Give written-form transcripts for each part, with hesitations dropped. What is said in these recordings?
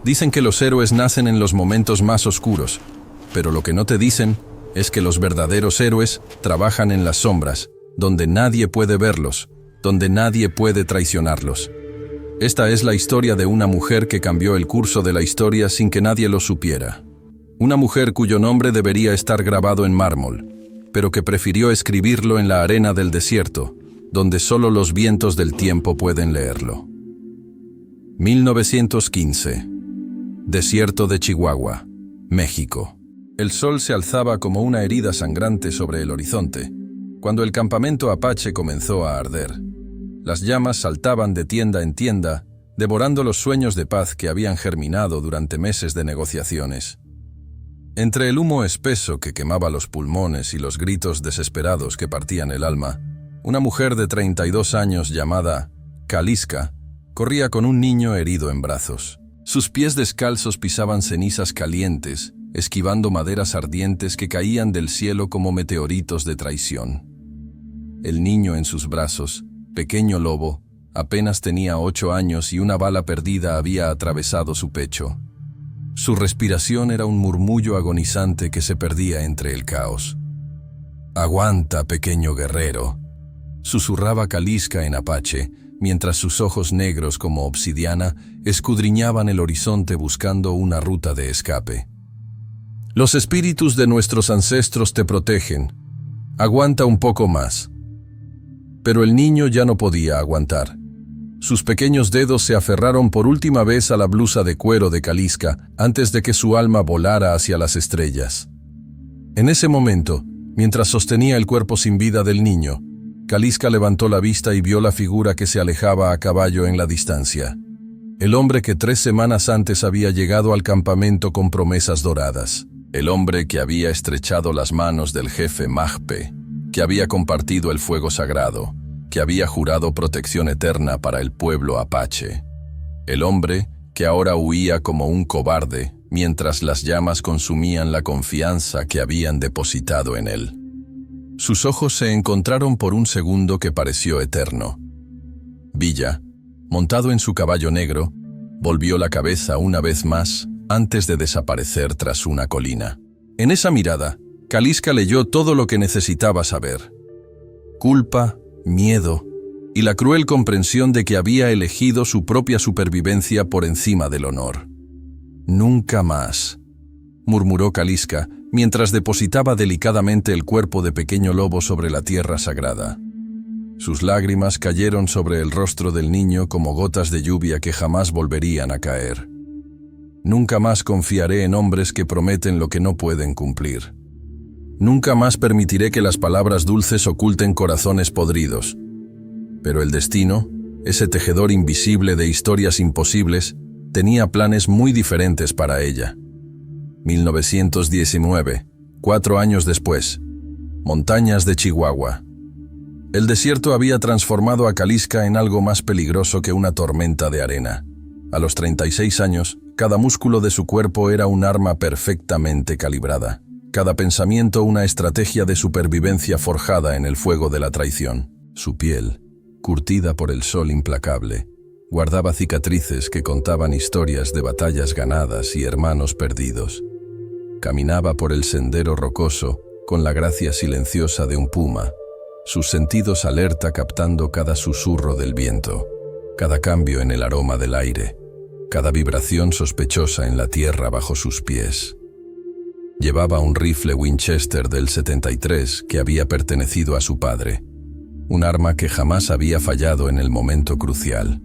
Dicen que los héroes nacen en los momentos más oscuros, pero lo que no te dicen es que los verdaderos héroes trabajan en las sombras, donde nadie puede verlos, donde nadie puede traicionarlos. Esta es la historia de una mujer que cambió el curso de la historia sin que nadie lo supiera. Una mujer cuyo nombre debería estar grabado en mármol, pero que prefirió escribirlo en la arena del desierto, donde solo los vientos del tiempo pueden leerlo. 1915. Desierto de Chihuahua, México. El sol se alzaba como una herida sangrante sobre el horizonte, cuando el campamento apache comenzó a arder. Las llamas saltaban de tienda en tienda, devorando los sueños de paz que habían germinado durante meses de negociaciones. Entre el humo espeso que quemaba los pulmones y los gritos desesperados que partían el alma, una mujer de 32 años llamada Kaliska corría con un niño herido en brazos. Sus pies descalzos pisaban cenizas calientes, esquivando maderas ardientes que caían del cielo como meteoritos de traición. El niño en sus brazos, pequeño lobo, apenas tenía 8 años y una bala perdida había atravesado su pecho. Su respiración era un murmullo agonizante que se perdía entre el caos. «Aguanta, pequeño guerrero», susurraba Kaliska en apache, mientras sus ojos negros como obsidiana escudriñaban el horizonte buscando una ruta de escape. «Los espíritus de nuestros ancestros te protegen. Aguanta un poco más». Pero el niño ya no podía aguantar. Sus pequeños dedos se aferraron por última vez a la blusa de cuero de Kaliska antes de que su alma volara hacia las estrellas. En ese momento, mientras sostenía el cuerpo sin vida del niño, Kaliska levantó la vista y vio la figura que se alejaba a caballo en la distancia. El hombre que 3 semanas antes había llegado al campamento con promesas doradas. El hombre que había estrechado las manos del jefe Majpe, que había compartido el fuego sagrado, que había jurado protección eterna para el pueblo apache. El hombre que ahora huía como un cobarde mientras las llamas consumían la confianza que habían depositado en él. Sus ojos se encontraron por un segundo que pareció eterno. Villa, montado en su caballo negro, volvió la cabeza una vez más antes de desaparecer tras una colina. En esa mirada, Kaliska leyó todo lo que necesitaba saber. Culpa, miedo y la cruel comprensión de que había elegido su propia supervivencia por encima del honor. «Nunca más», murmuró Kaliska mientras depositaba delicadamente el cuerpo de pequeño lobo sobre la tierra sagrada. Sus lágrimas cayeron sobre el rostro del niño como gotas de lluvia que jamás volverían a caer. «Nunca más confiaré en hombres que prometen lo que no pueden cumplir. Nunca más permitiré que las palabras dulces oculten corazones podridos». Pero el destino, ese tejedor invisible de historias imposibles, tenía planes muy diferentes para ella. 1919, 4 años después. Montañas de Chihuahua. El desierto había transformado a Kaliska en algo más peligroso que una tormenta de arena. A los 36 años, cada músculo de su cuerpo era un arma perfectamente calibrada. Cada pensamiento una estrategia de supervivencia forjada en el fuego de la traición. Su piel, curtida por el sol implacable, guardaba cicatrices que contaban historias de batallas ganadas y hermanos perdidos. Caminaba por el sendero rocoso con la gracia silenciosa de un puma, sus sentidos alerta captando cada susurro del viento, cada cambio en el aroma del aire, cada vibración sospechosa en la tierra bajo sus pies. Llevaba un rifle Winchester del 73 que había pertenecido a su padre, un arma que jamás había fallado en el momento crucial.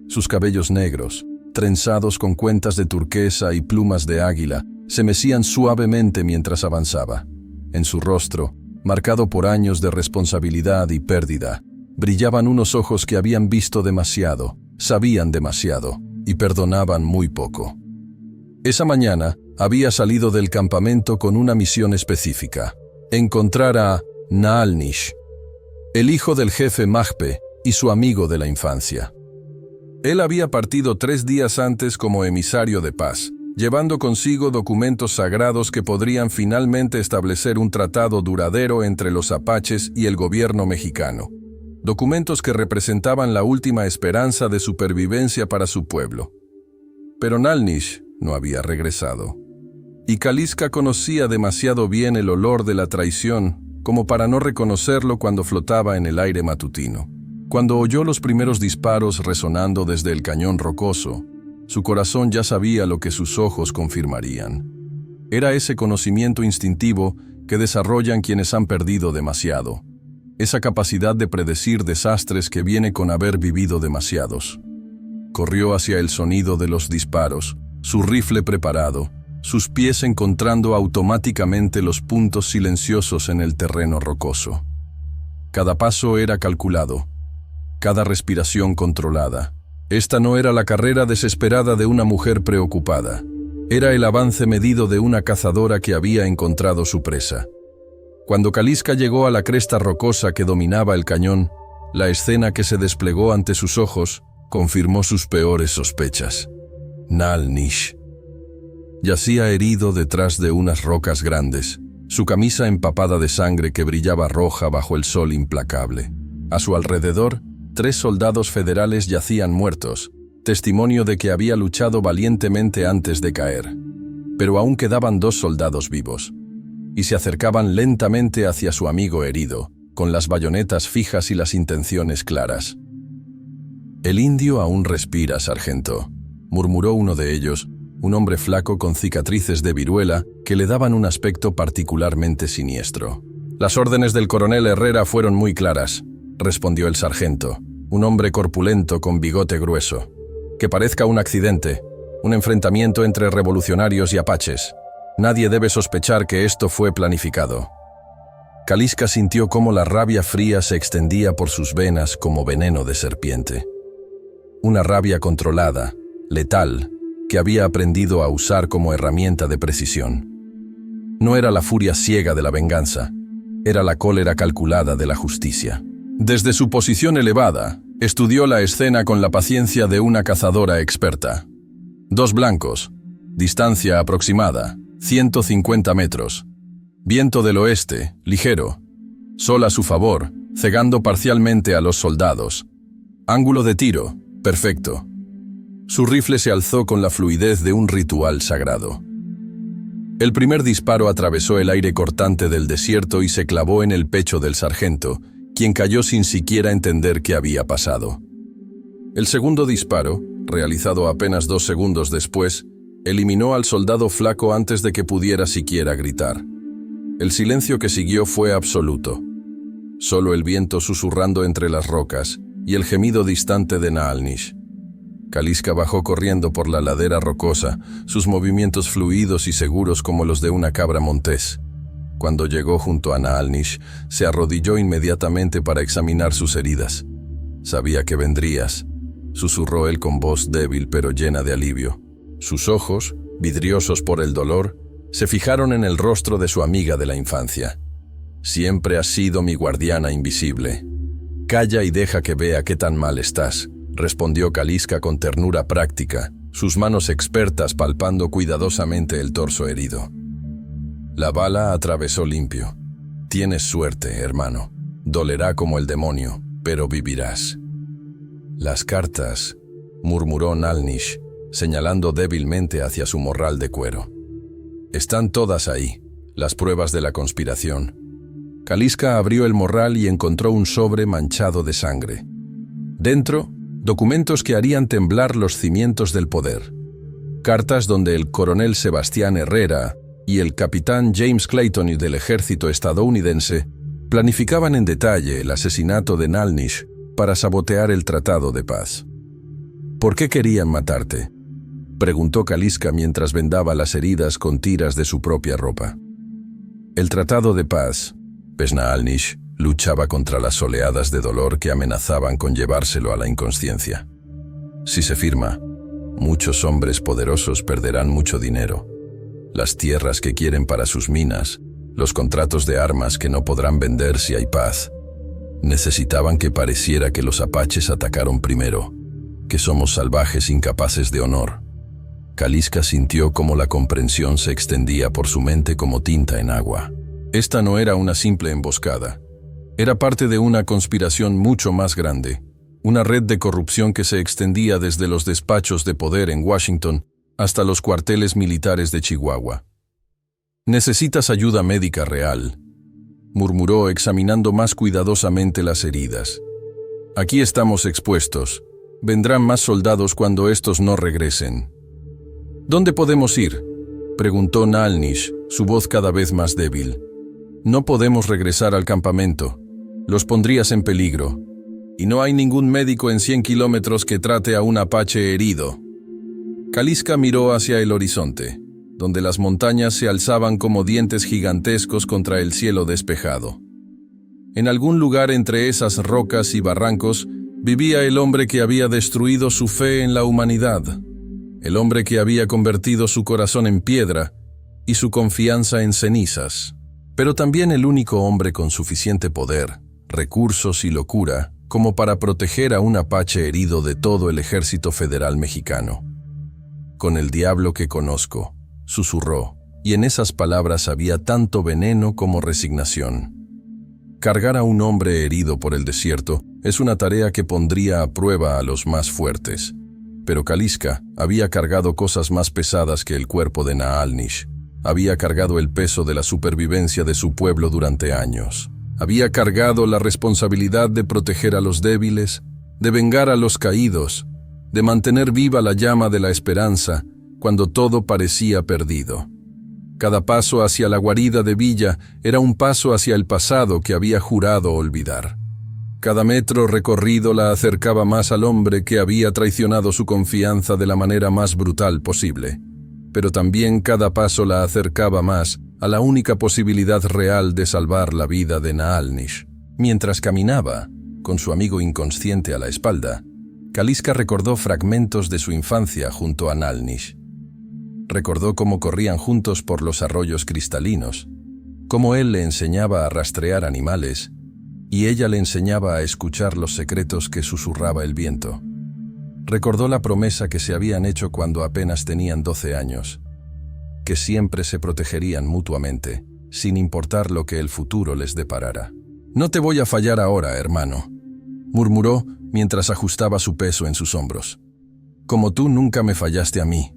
Sus cabellos negros, trenzados con cuentas de turquesa y plumas de águila, se mecían suavemente mientras avanzaba. En su rostro, marcado por años de responsabilidad y pérdida, brillaban unos ojos que habían visto demasiado, sabían demasiado y perdonaban muy poco. Esa mañana había salido del campamento con una misión específica: encontrar a Naalnish, el hijo del jefe Majpe y su amigo de la infancia. Él había partido 3 días antes como emisario de paz, llevando consigo documentos sagrados que podrían finalmente establecer un tratado duradero entre los apaches y el gobierno mexicano. Documentos que representaban la última esperanza de supervivencia para su pueblo. Pero Nalnish no había regresado. Y Kaliska conocía demasiado bien el olor de la traición como para no reconocerlo cuando flotaba en el aire matutino. Cuando oyó los primeros disparos resonando desde el cañón rocoso, su corazón ya sabía lo que sus ojos confirmarían. Era ese conocimiento instintivo que desarrollan quienes han perdido demasiado. Esa capacidad de predecir desastres que viene con haber vivido demasiados. Corrió hacia el sonido de los disparos, su rifle preparado, sus pies encontrando automáticamente los puntos silenciosos en el terreno rocoso. Cada paso era calculado, cada respiración controlada. Esta no era la carrera desesperada de una mujer preocupada. Era el avance medido de una cazadora que había encontrado su presa. Cuando Kaliska llegó a la cresta rocosa que dominaba el cañón, la escena que se desplegó ante sus ojos confirmó sus peores sospechas. Nalnish yacía herido detrás de unas rocas grandes, su camisa empapada de sangre que brillaba roja bajo el sol implacable. A su alrededor, 3 soldados federales yacían muertos, testimonio de que había luchado valientemente antes de caer. Pero aún quedaban 2 soldados vivos, y se acercaban lentamente hacia su amigo herido, con las bayonetas fijas y las intenciones claras. «El indio aún respira, sargento», murmuró uno de ellos, un hombre flaco con cicatrices de viruela que le daban un aspecto particularmente siniestro. «Las órdenes del coronel Herrera fueron muy claras», respondió el sargento, un hombre corpulento con bigote grueso. «Que parezca un accidente, un enfrentamiento entre revolucionarios y apaches. Nadie debe sospechar que esto fue planificado». Kaliska sintió cómo la rabia fría se extendía por sus venas como veneno de serpiente. Una rabia controlada, letal, que había aprendido a usar como herramienta de precisión. No era la furia ciega de la venganza, era la cólera calculada de la justicia. Desde su posición elevada, estudió la escena con la paciencia de una cazadora experta. 2 blancos, distancia aproximada, 150 metros. Viento del oeste, ligero. Sol a su favor, cegando parcialmente a los soldados. Ángulo de tiro, perfecto. Su rifle se alzó con la fluidez de un ritual sagrado. El primer disparo atravesó el aire cortante del desierto y se clavó en el pecho del sargento, quien cayó sin siquiera entender qué había pasado. El segundo disparo, realizado apenas 2 segundos después, eliminó al soldado flaco antes de que pudiera siquiera gritar. El silencio que siguió fue absoluto. Solo el viento susurrando entre las rocas y el gemido distante de Nalnish. Kaliska bajó corriendo por la ladera rocosa, sus movimientos fluidos y seguros como los de una cabra montés. Cuando llegó junto a Nalnish, se arrodilló inmediatamente para examinar sus heridas. «Sabía que vendrías», susurró él con voz débil pero llena de alivio. Sus ojos, vidriosos por el dolor, se fijaron en el rostro de su amiga de la infancia. «Siempre has sido mi guardiana invisible. Calla y deja que vea qué tan mal estás», respondió Kaliska con ternura práctica, sus manos expertas palpando cuidadosamente el torso herido. La bala atravesó limpio. «Tienes suerte, hermano. Dolerá como el demonio, pero vivirás». «Las cartas», murmuró Nalnish, señalando débilmente hacia su morral de cuero. «Están todas ahí, las pruebas de la conspiración». Kaliska abrió el morral y encontró un sobre manchado de sangre. Dentro, documentos que harían temblar los cimientos del poder. Cartas donde el coronel Sebastián Herrera y el capitán James Clayton del ejército estadounidense planificaban en detalle el asesinato de Nalnish para sabotear el tratado de paz. «¿Por qué querían matarte?», preguntó Kaliska mientras vendaba las heridas con tiras de su propia ropa. «El tratado de paz», pues Nalnish luchaba contra las oleadas de dolor que amenazaban con llevárselo a la inconsciencia. «Si se firma, muchos hombres poderosos perderán mucho dinero. Las tierras que quieren para sus minas, los contratos de armas que no podrán vender si hay paz. Necesitaban que pareciera que los apaches atacaron primero, que somos salvajes incapaces de honor». Kaliska sintió cómo la comprensión se extendía por su mente como tinta en agua. Esta no era una simple emboscada. Era parte de una conspiración mucho más grande, una red de corrupción que se extendía desde los despachos de poder en Washington hasta los cuarteles militares de Chihuahua. «Necesitas ayuda médica real», murmuró examinando más cuidadosamente las heridas. «Aquí estamos expuestos. Vendrán más soldados cuando estos no regresen». «¿Dónde podemos ir?», preguntó Nalnish, su voz cada vez más débil. «No podemos regresar al campamento. Los pondrías en peligro. Y no hay ningún médico en 100 kilómetros que trate a un apache herido». Kaliska miró hacia el horizonte, donde las montañas se alzaban como dientes gigantescos contra el cielo despejado. En algún lugar entre esas rocas y barrancos vivía el hombre que había destruido su fe en la humanidad, el hombre que había convertido su corazón en piedra y su confianza en cenizas, pero también el único hombre con suficiente poder, recursos y locura como para proteger a un apache herido de todo el ejército federal mexicano. «Con el diablo que conozco», susurró, y en esas palabras había tanto veneno como resignación. Cargar a un hombre herido por el desierto es una tarea que pondría a prueba a los más fuertes, pero Kaliska había cargado cosas más pesadas que el cuerpo de Naalnish. Había cargado el peso de la supervivencia de su pueblo durante años. Había cargado la responsabilidad de proteger a los débiles, de vengar a los caídos, de mantener viva la llama de la esperanza cuando todo parecía perdido. Cada paso hacia la guarida de Villa era un paso hacia el pasado que había jurado olvidar. Cada metro recorrido la acercaba más al hombre que había traicionado su confianza de la manera más brutal posible, pero también cada paso la acercaba más a la única posibilidad real de salvar la vida de Naalnish. Mientras caminaba, con su amigo inconsciente a la espalda, Kaliska recordó fragmentos de su infancia junto a Naalnish. Recordó cómo corrían juntos por los arroyos cristalinos, cómo él le enseñaba a rastrear animales y ella le enseñaba a escuchar los secretos que susurraba el viento. Recordó la promesa que se habían hecho cuando apenas tenían 12 años, que siempre se protegerían mutuamente, sin importar lo que el futuro les deparara. «No te voy a fallar ahora, hermano», murmuró mientras ajustaba su peso en sus hombros. «Como tú nunca me fallaste a mí».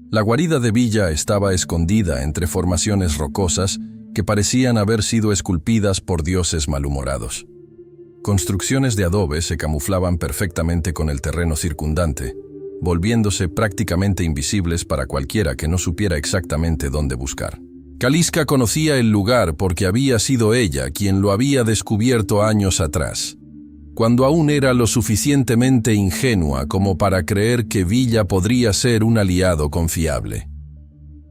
La guarida de Villa estaba escondida entre formaciones rocosas que parecían haber sido esculpidas por dioses malhumorados. Construcciones de adobe se camuflaban perfectamente con el terreno circundante, volviéndose prácticamente invisibles para cualquiera que no supiera exactamente dónde buscar. Kaliska conocía el lugar porque había sido ella quien lo había descubierto años atrás, cuando aún era lo suficientemente ingenua como para creer que Villa podría ser un aliado confiable.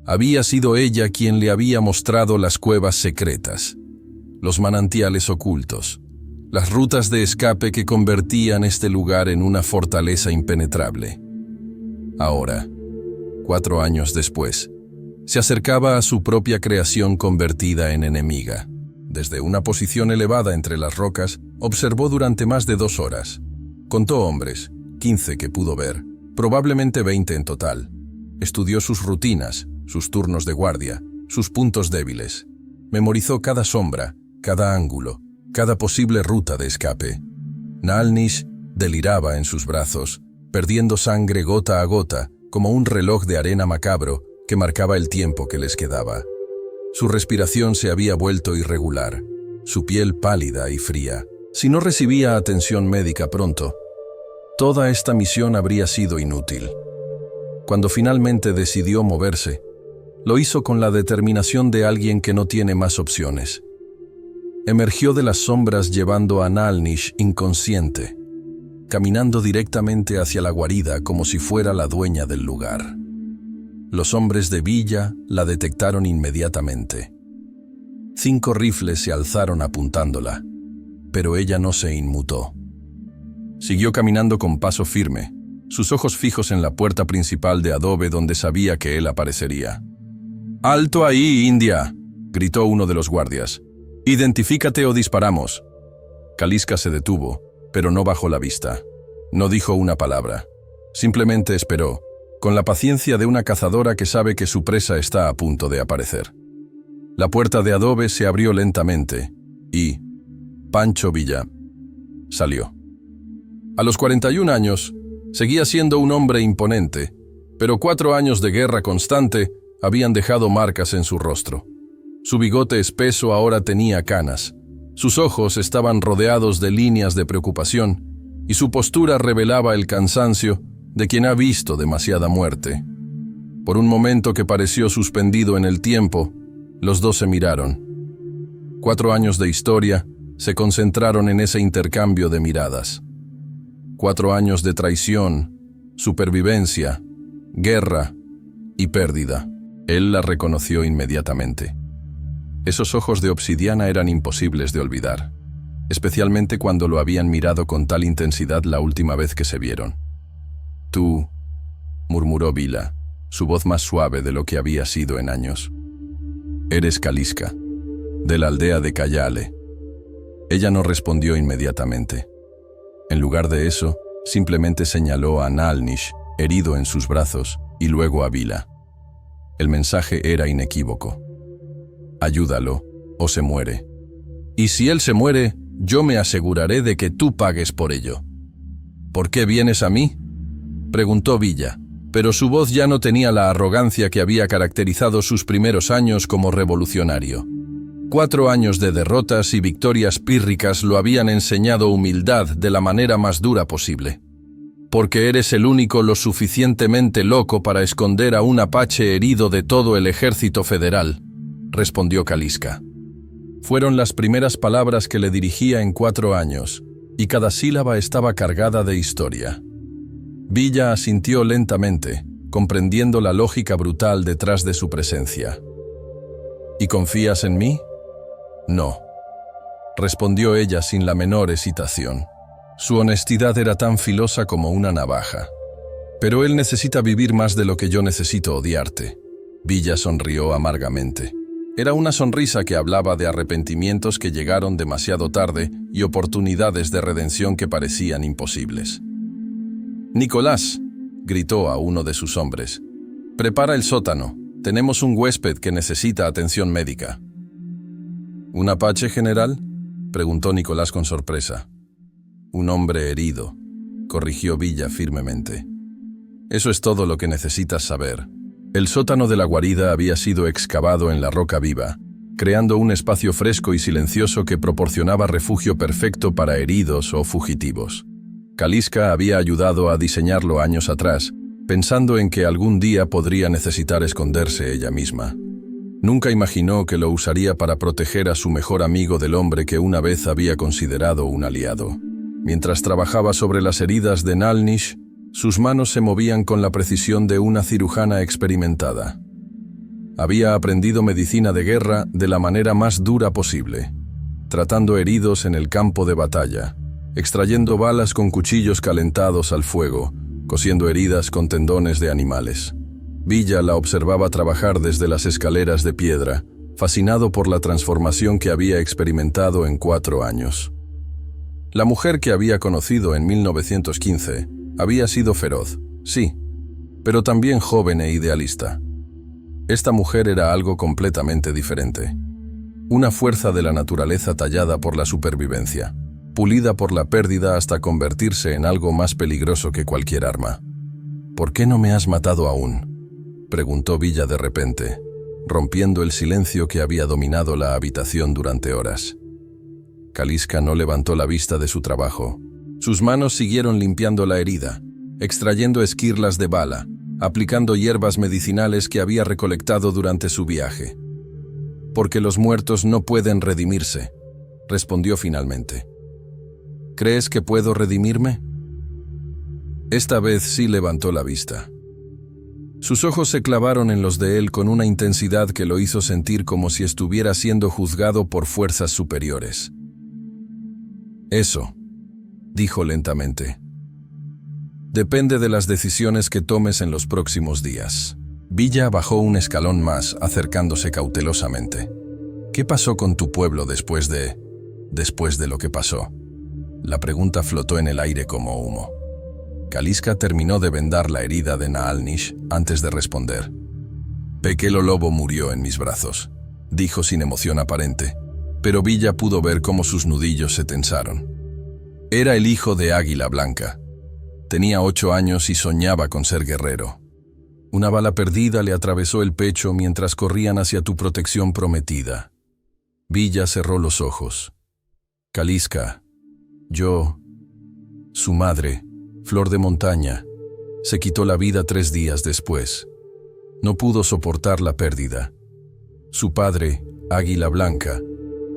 Había sido ella quien le había mostrado las cuevas secretas, los manantiales ocultos, las rutas de escape que convertían este lugar en una fortaleza impenetrable. Ahora, 4 años después, se acercaba a su propia creación convertida en enemiga. Desde una posición elevada entre las rocas, observó durante más de 2 horas. Contó hombres, 15 que pudo ver, probablemente 20 en total. Estudió sus rutinas, sus turnos de guardia, sus puntos débiles. Memorizó cada sombra, cada ángulo, cada posible ruta de escape. Naalnish deliraba en sus brazos, perdiendo sangre gota a gota, como un reloj de arena macabro que marcaba el tiempo que les quedaba. Su respiración se había vuelto irregular, su piel pálida y fría. Si no recibía atención médica pronto, toda esta misión habría sido inútil. Cuando finalmente decidió moverse, lo hizo con la determinación de alguien que no tiene más opciones. Emergió de las sombras llevando a Naalnish inconsciente, caminando directamente hacia la guarida como si fuera la dueña del lugar. Los hombres de Villa la detectaron inmediatamente. 5 rifles se alzaron apuntándola, pero ella no se inmutó. Siguió caminando con paso firme, sus ojos fijos en la puerta principal de adobe donde sabía que él aparecería. «¡Alto ahí, India!», gritó uno de los guardias. «Identifícate o disparamos». Kaliska se detuvo, pero no bajó la vista. No dijo una palabra. Simplemente esperó, con la paciencia de una cazadora que sabe que su presa está a punto de aparecer. La puerta de adobe se abrió lentamente y Pancho Villa salió. A los 41 años, seguía siendo un hombre imponente, Pero 4 años de guerra constante habían dejado marcas en su rostro. Su bigote espeso ahora tenía canas. Sus ojos estaban rodeados de líneas de preocupación y su postura revelaba el cansancio de quien ha visto demasiada muerte. Por un momento que pareció suspendido en el tiempo, los dos se miraron. 4 años de historia se concentraron en ese intercambio de miradas. 4 años de traición, supervivencia, guerra y pérdida. Él la reconoció inmediatamente. Esos ojos de obsidiana eran imposibles de olvidar, especialmente cuando lo habían mirado con tal intensidad la última vez que se vieron. «Tú», murmuró Vila, su voz más suave de lo que había sido en años. «Eres Kaliska, de la aldea de Cayale». Ella no respondió inmediatamente. En lugar de eso, simplemente señaló a Nalnish, herido en sus brazos, y luego a Vila. El mensaje era inequívoco. Ayúdalo, o se muere. Y si él se muere, yo me aseguraré de que tú pagues por ello. ¿Por qué vienes a mí?, preguntó Villa, pero su voz ya no tenía la arrogancia que había caracterizado sus primeros años como revolucionario. 4 años de derrotas y victorias pírricas lo habían enseñado humildad de la manera más dura posible. «Porque eres el único lo suficientemente loco para esconder a un apache herido de todo el ejército federal», respondió Kaliska. Fueron las primeras palabras que le dirigía en 4 años, y cada sílaba estaba cargada de historia. Villa asintió lentamente, comprendiendo la lógica brutal detrás de su presencia. «¿Y confías en mí?». «No», respondió ella sin la menor hesitación. Su honestidad era tan filosa como una navaja. «Pero él necesita vivir más de lo que yo necesito odiarte». Villa sonrió amargamente. Era una sonrisa que hablaba de arrepentimientos que llegaron demasiado tarde y oportunidades de redención que parecían imposibles. «Nicolás», gritó a uno de sus hombres, «prepara el sótano. Tenemos un huésped que necesita atención médica». «¿Un apache, general?», preguntó Nicolás con sorpresa. «Un hombre herido», corrigió Villa firmemente. «Eso es todo lo que necesitas saber». El sótano de la guarida había sido excavado en la roca viva, creando un espacio fresco y silencioso que proporcionaba refugio perfecto para heridos o fugitivos. Kaliska había ayudado a diseñarlo años atrás, pensando en que algún día podría necesitar esconderse ella misma. Nunca imaginó que lo usaría para proteger a su mejor amigo del hombre que una vez había considerado un aliado. Mientras trabajaba sobre las heridas de Nalnish, sus manos se movían con la precisión de una cirujana experimentada. Había aprendido medicina de guerra de la manera más dura posible, tratando heridos en el campo de batalla, extrayendo balas con cuchillos calentados al fuego, cosiendo heridas con tendones de animales. Villa la observaba trabajar desde las escaleras de piedra, fascinado por la transformación que había experimentado en 4 años. La mujer que había conocido en 1915 había sido feroz, sí, pero también joven e idealista. Esta mujer era algo completamente diferente. Una fuerza de la naturaleza tallada por la supervivencia, pulida por la pérdida hasta convertirse en algo más peligroso que cualquier arma. «¿Por qué no me has matado aún?», preguntó Villa de repente, rompiendo el silencio que había dominado la habitación durante horas. Kaliska no levantó la vista de su trabajo. Sus manos siguieron limpiando la herida, extrayendo esquirlas de bala, aplicando hierbas medicinales que había recolectado durante su viaje. «Porque los muertos no pueden redimirse», respondió finalmente. «¿Crees que puedo redimirme?». Esta vez sí levantó la vista. Sus ojos se clavaron en los de él con una intensidad que lo hizo sentir como si estuviera siendo juzgado por fuerzas superiores. «Eso», dijo lentamente, «depende de las decisiones que tomes en los próximos días». Villa bajó un escalón más, acercándose cautelosamente. «¿Qué pasó con tu pueblo después de lo que pasó?». La pregunta flotó en el aire como humo. Kaliska terminó de vendar la herida de Naalnish antes de responder. «Pequelo Lobo murió en mis brazos», dijo sin emoción aparente, pero Villa pudo ver cómo sus nudillos se tensaron. Era el hijo de Águila Blanca. Tenía 8 años y soñaba con ser guerrero. Una bala perdida le atravesó el pecho mientras corrían hacia tu protección prometida. Villa cerró los ojos. Kaliska, yo, su madre, Flor de Montaña, se quitó la vida 3 días después. No pudo soportar la pérdida. Su padre, Águila Blanca,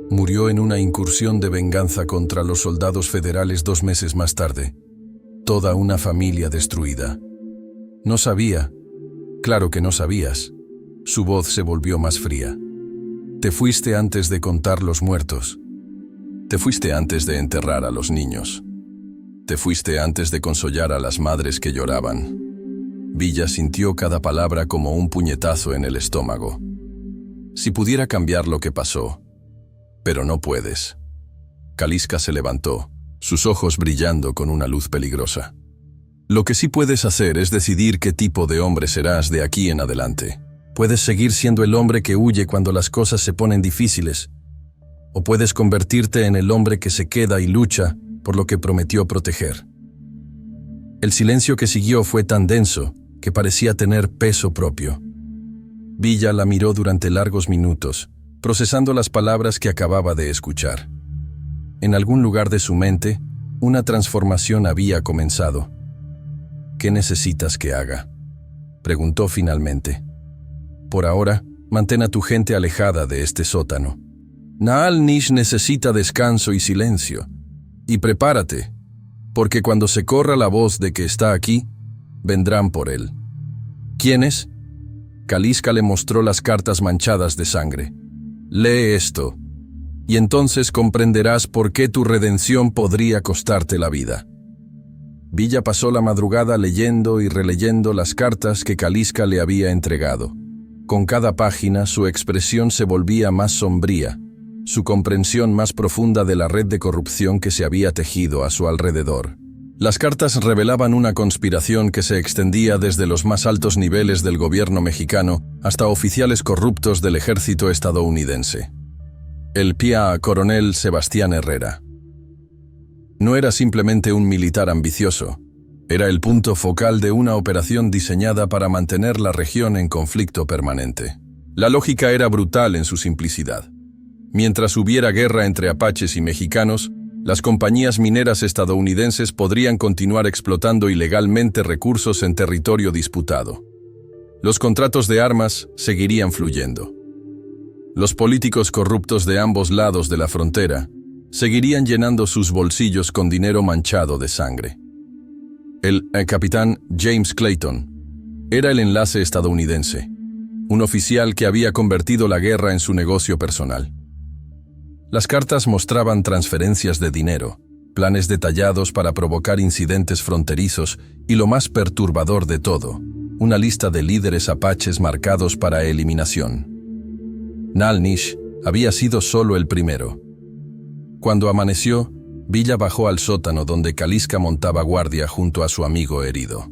murió en una incursión de venganza contra los soldados federales 2 meses más tarde. Toda una familia destruida. No sabía. Claro que no sabías. Su voz se volvió más fría. Te fuiste antes de contar los muertos. Te fuiste antes de enterrar a los niños. Te fuiste antes de consolar a las madres que lloraban. Villa sintió cada palabra como un puñetazo en el estómago. Si pudiera cambiar lo que pasó, pero no puedes. Kaliska se levantó, sus ojos brillando con una luz peligrosa. Lo que sí puedes hacer es decidir qué tipo de hombre serás de aquí en adelante. Puedes seguir siendo el hombre que huye cuando las cosas se ponen difíciles, o puedes convertirte en el hombre que se queda y lucha por lo que prometió proteger. El silencio que siguió fue tan denso que parecía tener peso propio. Villa la miró durante largos minutos, procesando las palabras que acababa de escuchar. En algún lugar de su mente, una transformación había comenzado. ¿Qué necesitas que haga?, preguntó finalmente. Por ahora, mantén a tu gente alejada de este sótano. Naal Nish necesita descanso y silencio. Y prepárate, porque cuando se corra la voz de que está aquí, vendrán por él. ¿Quiénes? Kaliska le mostró las cartas manchadas de sangre. Lee esto, y entonces comprenderás por qué tu redención podría costarte la vida. Villa pasó la madrugada leyendo y releyendo las cartas que Kaliska le había entregado. Con cada página su expresión se volvía más sombría, su comprensión más profunda de la red de corrupción que se había tejido a su alrededor. Las cartas revelaban una conspiración que se extendía desde los más altos niveles del gobierno mexicano hasta oficiales corruptos del ejército estadounidense. El PIA coronel Sebastián Herrera. No era simplemente un militar ambicioso, era el punto focal de una operación diseñada para mantener la región en conflicto permanente. La lógica era brutal en su simplicidad. Mientras hubiera guerra entre apaches y mexicanos, las compañías mineras estadounidenses podrían continuar explotando ilegalmente recursos en territorio disputado. Los contratos de armas seguirían fluyendo. Los políticos corruptos de ambos lados de la frontera seguirían llenando sus bolsillos con dinero manchado de sangre. El capitán James Clayton era el enlace estadounidense, un oficial que había convertido la guerra en su negocio personal. Las cartas mostraban transferencias de dinero, planes detallados para provocar incidentes fronterizos y, lo más perturbador de todo, una lista de líderes apaches marcados para eliminación. Naal Nish había sido solo el primero. Cuando amaneció, Villa bajó al sótano donde Kaliska montaba guardia junto a su amigo herido.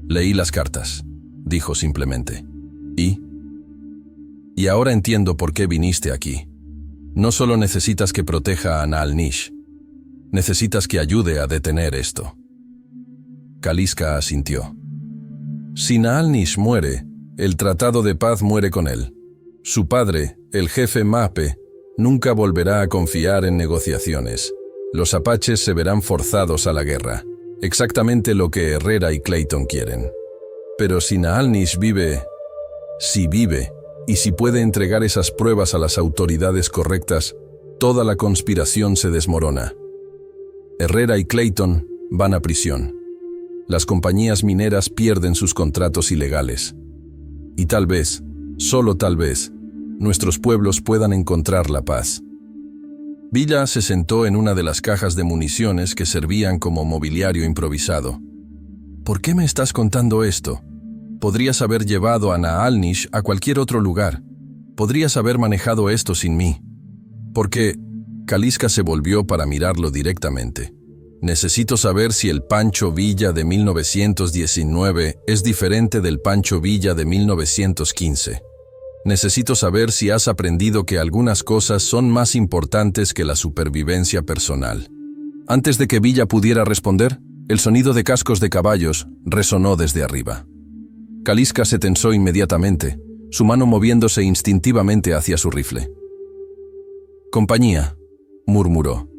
Leí las cartas, dijo simplemente. Y ahora entiendo por qué viniste aquí. No solo necesitas que proteja a Naal Nish, necesitas que ayude a detener esto. Kaliska asintió. Si Naal Nish muere, el tratado de paz muere con él. Su padre, el jefe Mape, nunca volverá a confiar en negociaciones. Los apaches se verán forzados a la guerra, exactamente lo que Herrera y Clayton quieren. Pero si Naal Nish vive, y si puede entregar esas pruebas a las autoridades correctas, toda la conspiración se desmorona. Herrera y Clayton van a prisión. Las compañías mineras pierden sus contratos ilegales. Y tal vez, solo tal vez, nuestros pueblos puedan encontrar la paz. Villa se sentó en una de las cajas de municiones que servían como mobiliario improvisado. ¿Por qué me estás contando esto? Podrías haber llevado a Naal Nish a cualquier otro lugar. Podrías haber manejado esto sin mí. Porque Kaliska se volvió para mirarlo directamente. Necesito saber si el Pancho Villa de 1919 es diferente del Pancho Villa de 1915. Necesito saber si has aprendido que algunas cosas son más importantes que la supervivencia personal. Antes de que Villa pudiera responder, el sonido de cascos de caballos resonó desde arriba. Kaliska se tensó inmediatamente, su mano moviéndose instintivamente hacia su rifle. «Compañía», murmuró.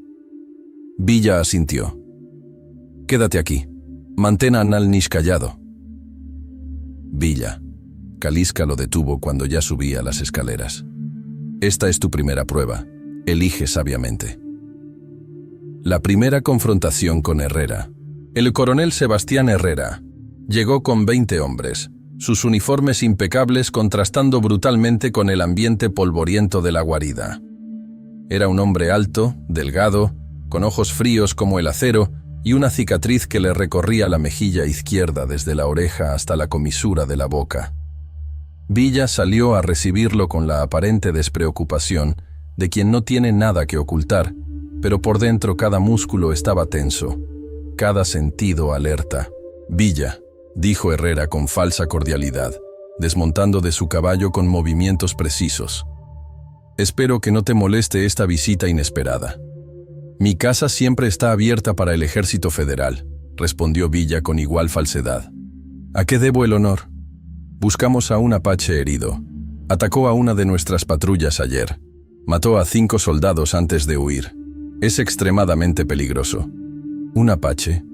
Villa asintió. «Quédate aquí. Mantén a Nal Nish callado». «Villa». Kaliska lo detuvo cuando ya subía las escaleras. «Esta es tu primera prueba. Elige sabiamente». La primera confrontación con Herrera. El coronel Sebastián Herrera llegó con 20 hombres, sus uniformes impecables contrastando brutalmente con el ambiente polvoriento de la guarida. Era un hombre alto, delgado, con ojos fríos como el acero y una cicatriz que le recorría la mejilla izquierda desde la oreja hasta la comisura de la boca. Villa salió a recibirlo con la aparente despreocupación de quien no tiene nada que ocultar, pero por dentro cada músculo estaba tenso, cada sentido alerta. «Villa», dijo Herrera con falsa cordialidad, desmontando de su caballo con movimientos precisos. «Espero que no te moleste esta visita inesperada. Mi casa siempre está abierta para el Ejército Federal», respondió Villa con igual falsedad. «¿A qué debo el honor?» «Buscamos a un apache herido. Atacó a una de nuestras patrullas ayer. Mató a 5 soldados antes de huir. Es extremadamente peligroso». «¿Un apache?»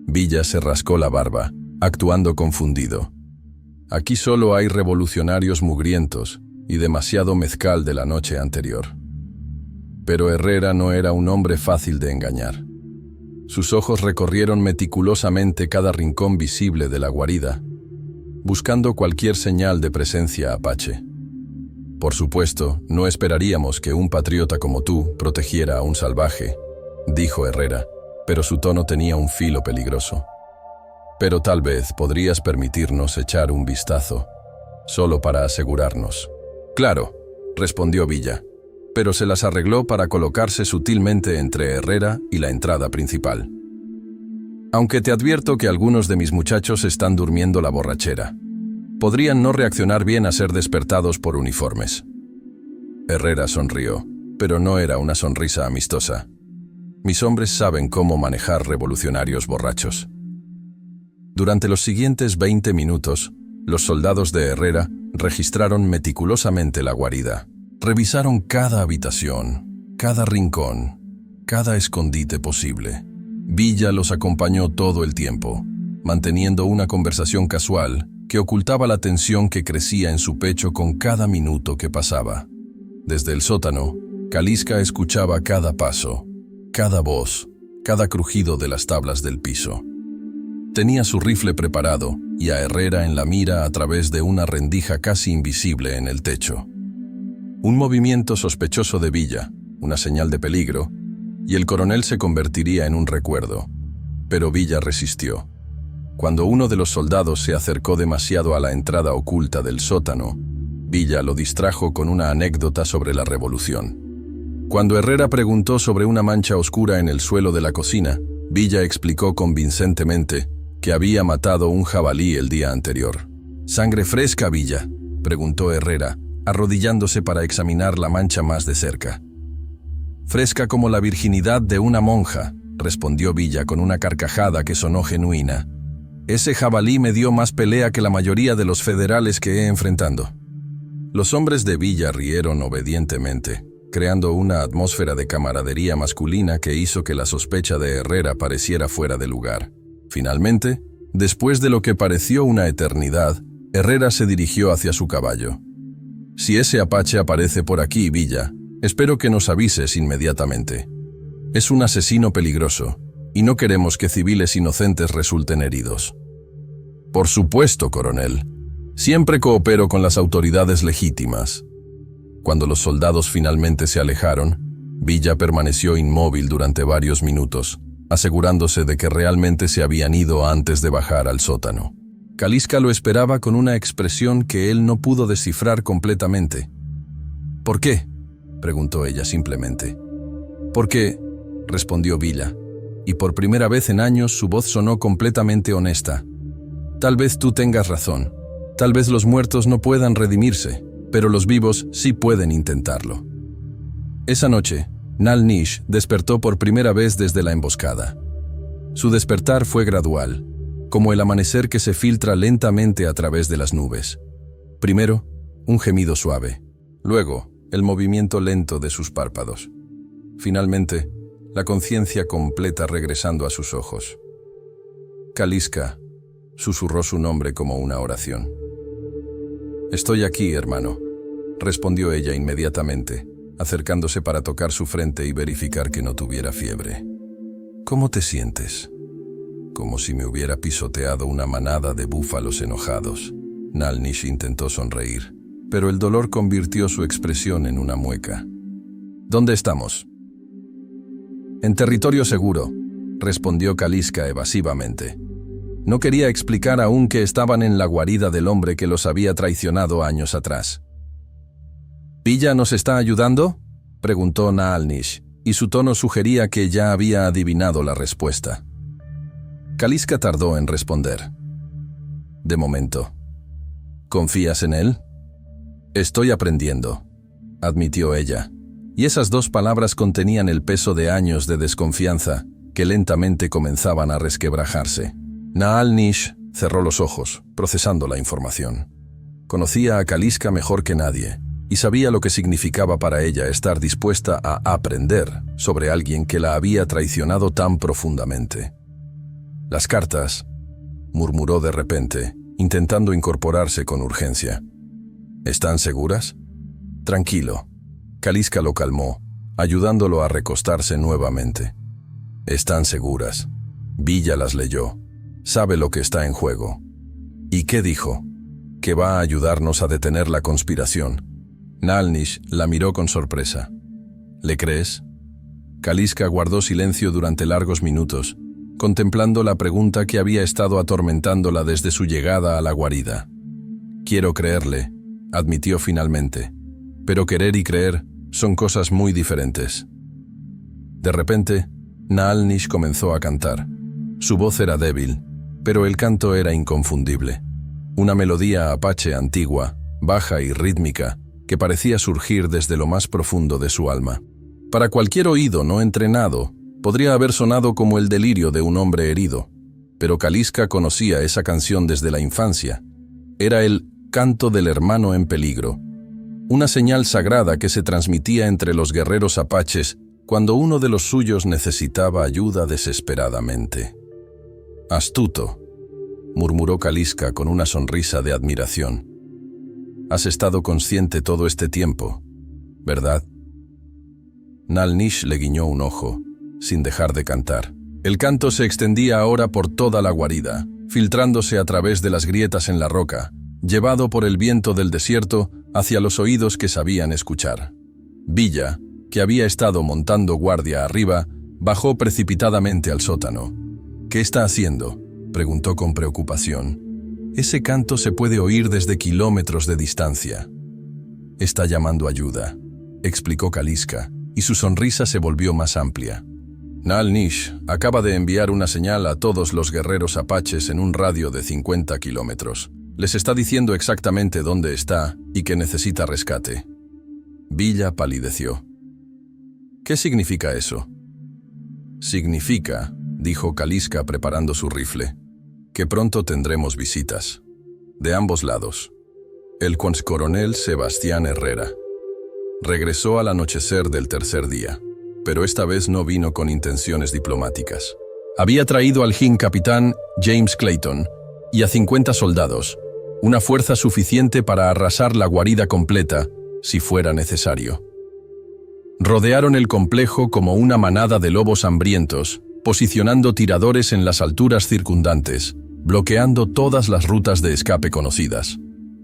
Villa se rascó la barba, actuando confundido. «Aquí solo hay revolucionarios mugrientos y demasiado mezcal de la noche anterior». Pero Herrera no era un hombre fácil de engañar. Sus ojos recorrieron meticulosamente cada rincón visible de la guarida, buscando cualquier señal de presencia apache. «Por supuesto, no esperaríamos que un patriota como tú protegiera a un salvaje», dijo Herrera, pero su tono tenía un filo peligroso. «Pero tal vez podrías permitirnos echar un vistazo, solo para asegurarnos». «Claro», respondió Villa, pero se las arregló para colocarse sutilmente entre Herrera y la entrada principal. «Aunque te advierto que algunos de mis muchachos están durmiendo la borrachera. Podrían no reaccionar bien a ser despertados por uniformes». Herrera sonrió, pero no era una sonrisa amistosa. «Mis hombres saben cómo manejar revolucionarios borrachos». Durante los siguientes 20 minutos, los soldados de Herrera registraron meticulosamente la guarida. Revisaron cada habitación, cada rincón, cada escondite posible. Villa los acompañó todo el tiempo, manteniendo una conversación casual que ocultaba la tensión que crecía en su pecho con cada minuto que pasaba. Desde el sótano, Kaliska escuchaba cada paso, cada voz, cada crujido de las tablas del piso. Tenía su rifle preparado y a Herrera en la mira a través de una rendija casi invisible en el techo. Un movimiento sospechoso de Villa, una señal de peligro, y el coronel se convertiría en un recuerdo. Pero Villa resistió. Cuando uno de los soldados se acercó demasiado a la entrada oculta del sótano, Villa lo distrajo con una anécdota sobre la revolución. Cuando Herrera preguntó sobre una mancha oscura en el suelo de la cocina, Villa explicó convincentemente que había matado un jabalí el día anterior. «¿Sangre fresca, Villa?», preguntó Herrera, arrodillándose para examinar la mancha más de cerca. «Fresca como la virginidad de una monja», respondió Villa con una carcajada que sonó genuina. «Ese jabalí me dio más pelea que la mayoría de los federales que he enfrentado». Los hombres de Villa rieron obedientemente, creando una atmósfera de camaradería masculina que hizo que la sospecha de Herrera pareciera fuera de lugar. Finalmente, después de lo que pareció una eternidad, Herrera se dirigió hacia su caballo. «Si ese apache aparece por aquí, Villa, espero que nos avises inmediatamente. Es un asesino peligroso, y no queremos que civiles inocentes resulten heridos». «Por supuesto, coronel. Siempre coopero con las autoridades legítimas». Cuando los soldados finalmente se alejaron, Villa permaneció inmóvil durante varios minutos, asegurándose de que realmente se habían ido antes de bajar al sótano. Kaliska lo esperaba con una expresión que él no pudo descifrar completamente. «¿Por qué?», preguntó ella simplemente. «¿Por qué?», respondió Villa, y por primera vez en años su voz sonó completamente honesta. «Tal vez tú tengas razón. Tal vez los muertos no puedan redimirse, pero los vivos sí pueden intentarlo». Esa noche, Nal Nish despertó por primera vez desde la emboscada. Su despertar fue gradual. como el amanecer que se filtra lentamente a través de las nubes. Primero, un gemido suave. Luego, el movimiento lento de sus párpados. Finalmente, la conciencia completa regresando a sus ojos. Kaliska, susurró su nombre como una oración. «Estoy aquí, hermano», respondió ella inmediatamente, acercándose para tocar su frente y verificar que no tuviera fiebre. «¿Cómo te sientes?» Como si me hubiera pisoteado una manada de búfalos enojados. Nalnish intentó sonreír, pero el dolor convirtió su expresión en una mueca. «¿Dónde estamos?» «En territorio seguro», respondió Kaliska evasivamente. No quería explicar aún que estaban en la guarida del hombre que los había traicionado años atrás. «¿Villa nos está ayudando?», preguntó Naalnish, y su tono sugería que ya había adivinado la respuesta. Kaliska tardó en responder. «De momento». «¿Confías en él?» «Estoy aprendiendo», admitió ella, y esas dos palabras contenían el peso de años de desconfianza que lentamente comenzaban a resquebrajarse. Naalnish cerró los ojos, procesando la información. Conocía a Kaliska mejor que nadie, y sabía lo que significaba para ella estar dispuesta a aprender sobre alguien que la había traicionado tan profundamente. «Las cartas», murmuró de repente, intentando incorporarse con urgencia. «¿Están seguras?» «Tranquilo». Kaliska lo calmó, ayudándolo a recostarse nuevamente. «Están seguras. Villa las leyó. Sabe lo que está en juego». «¿Y qué dijo?» «Que va a ayudarnos a detener la conspiración». Naalnish la miró con sorpresa. «¿Le crees?» Kaliska guardó silencio durante largos minutos, contemplando la pregunta que había estado atormentándola desde su llegada a la guarida. «Quiero creerle», admitió finalmente, «pero querer y creer son cosas muy diferentes». De repente, Naalnish comenzó a cantar. Su voz era débil, pero el canto era inconfundible. Una melodía apache antigua, baja y rítmica, que parecía surgir desde lo más profundo de su alma. Para cualquier oído no entrenado, podría haber sonado como el delirio de un hombre herido, pero Kaliska conocía esa canción desde la infancia. Era el canto del hermano en peligro, una señal sagrada que se transmitía entre los guerreros apaches cuando uno de los suyos necesitaba ayuda desesperadamente. «Astuto», murmuró Kaliska con una sonrisa de admiración. «Has estado consciente todo este tiempo, ¿verdad?» Naalnish le guiñó un ojo, sin dejar de cantar. El canto se extendía ahora por toda la guarida, filtrándose a través de las grietas en la roca, llevado por el viento del desierto hacia los oídos que sabían escuchar. Villa, que había estado montando guardia arriba, bajó precipitadamente al sótano. «¿Qué está haciendo?», preguntó con preocupación. «Ese canto se puede oír desde kilómetros de distancia». «Está llamando ayuda», explicó Kaliska, y su sonrisa se volvió más amplia. «Naalnish acaba de enviar una señal a todos los guerreros apaches en un radio de 50 kilómetros. Les está diciendo exactamente dónde está y que necesita rescate». Villa palideció. «¿Qué significa eso?» «Significa», dijo Kaliska preparando su rifle, «que pronto tendremos visitas. De ambos lados. El coronel Sebastián Herrera. Regresó al anochecer del tercer día, pero esta vez no vino con intenciones diplomáticas. Había traído al capitán James Clayton y a 50 soldados, una fuerza suficiente para arrasar la guarida completa si fuera necesario. Rodearon el complejo como una manada de lobos hambrientos, posicionando tiradores en las alturas circundantes, bloqueando todas las rutas de escape conocidas.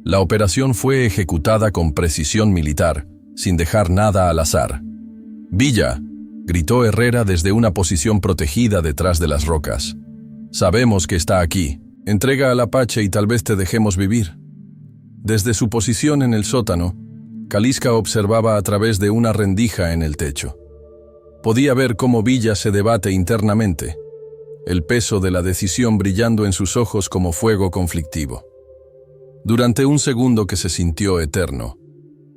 La operación fue ejecutada con precisión militar, sin dejar nada al azar. «Villa», gritó Herrera desde una posición protegida detrás de las rocas. «Sabemos que está aquí. Entrega al apache y tal vez te dejemos vivir». Desde su posición en el sótano, Kaliska observaba a través de una rendija en el techo. Podía ver cómo Villa se debate internamente, el peso de la decisión brillando en sus ojos como fuego conflictivo. Durante un segundo que se sintió eterno,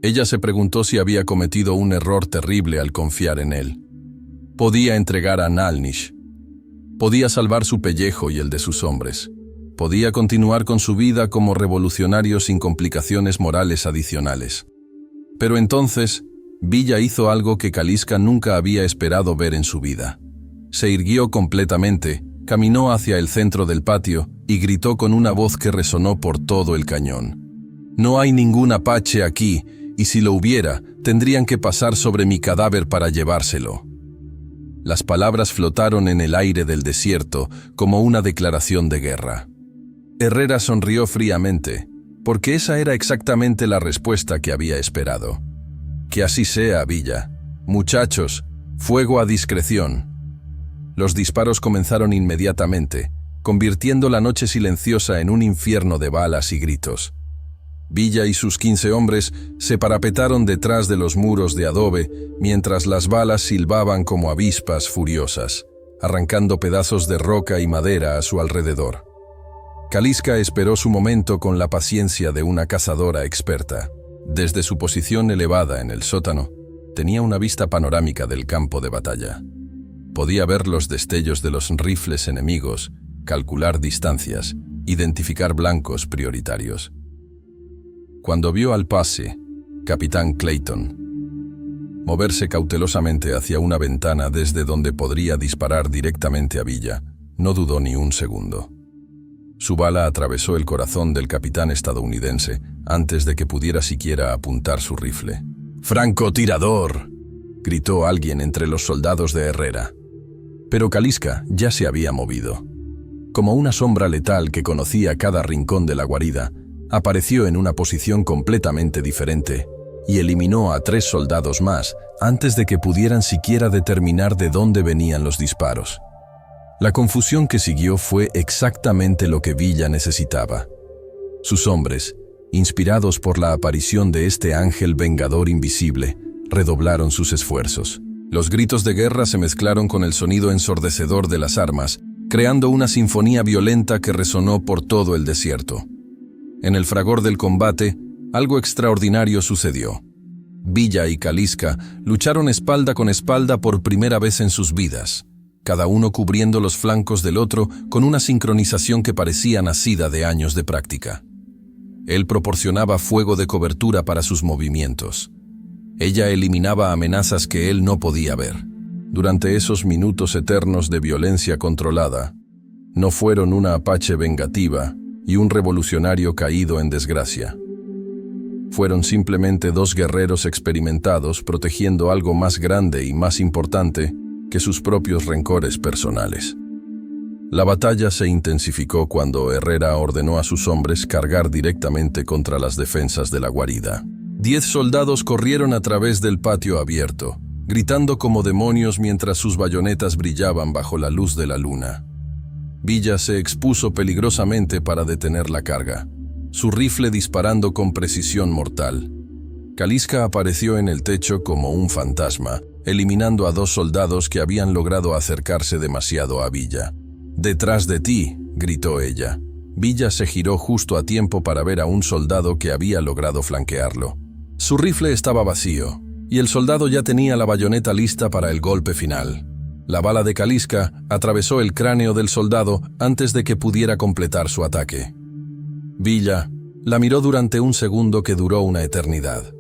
ella se preguntó si había cometido un error terrible al confiar en él. Podía entregar a Naalnish. Podía salvar su pellejo y el de sus hombres. Podía continuar con su vida como revolucionario sin complicaciones morales adicionales. Pero entonces, Villa hizo algo que Kaliska nunca había esperado ver en su vida. Se irguió completamente, caminó hacia el centro del patio y gritó con una voz que resonó por todo el cañón. «No hay ningún apache aquí, y si lo hubiera, tendrían que pasar sobre mi cadáver para llevárselo». Las palabras flotaron en el aire del desierto como una declaración de guerra. Herrera sonrió fríamente, porque esa era exactamente la respuesta que había esperado. «Que así sea, Villa. Muchachos, fuego a discreción». Los disparos comenzaron inmediatamente, convirtiendo la noche silenciosa en un infierno de balas y gritos. Villa y sus 15 hombres se parapetaron detrás de los muros de adobe mientras las balas silbaban como avispas furiosas, arrancando pedazos de roca y madera a su alrededor. Kaliska esperó su momento con la paciencia de una cazadora experta. Desde su posición elevada en el sótano, tenía una vista panorámica del campo de batalla. Podía ver los destellos de los rifles enemigos, calcular distancias, identificar blancos prioritarios. Cuando vio al pase, capitán Clayton, moverse cautelosamente hacia una ventana desde donde podría disparar directamente a Villa, no dudó ni un segundo. Su bala atravesó el corazón del capitán estadounidense antes de que pudiera siquiera apuntar su rifle. «¡Francotirador!», gritó alguien entre los soldados de Herrera. Pero Kaliska ya se había movido. Como una sombra letal que conocía cada rincón de la guarida, apareció en una posición completamente diferente y eliminó a 3 soldados más antes de que pudieran siquiera determinar de dónde venían los disparos. La confusión que siguió fue exactamente lo que Villa necesitaba. Sus hombres, inspirados por la aparición de este ángel vengador invisible, redoblaron sus esfuerzos. Los gritos de guerra se mezclaron con el sonido ensordecedor de las armas, creando una sinfonía violenta que resonó por todo el desierto. En el fragor del combate, algo extraordinario sucedió. Villa y Kaliska lucharon espalda con espalda por primera vez en sus vidas, cada uno cubriendo los flancos del otro con una sincronización que parecía nacida de años de práctica. Él proporcionaba fuego de cobertura para sus movimientos. Ella eliminaba amenazas que él no podía ver. Durante esos minutos eternos de violencia controlada, no fueron una apache vengativa y un revolucionario caído en desgracia. Fueron simplemente 2 guerreros experimentados protegiendo algo más grande y más importante que sus propios rencores personales. La batalla se intensificó cuando Herrera ordenó a sus hombres cargar directamente contra las defensas de la guarida. 10 soldados corrieron a través del patio abierto, gritando como demonios mientras sus bayonetas brillaban bajo la luz de la luna. Villa se expuso peligrosamente para detener la carga, su rifle disparando con precisión mortal. Kaliska apareció en el techo como un fantasma, eliminando a 2 soldados que habían logrado acercarse demasiado a Villa. «¡Detrás de ti!», gritó ella. Villa se giró justo a tiempo para ver a un soldado que había logrado flanquearlo. Su rifle estaba vacío, y el soldado ya tenía la bayoneta lista para el golpe final. La bala de Kaliska atravesó el cráneo del soldado antes de que pudiera completar su ataque. Villa la miró durante un segundo que duró una eternidad.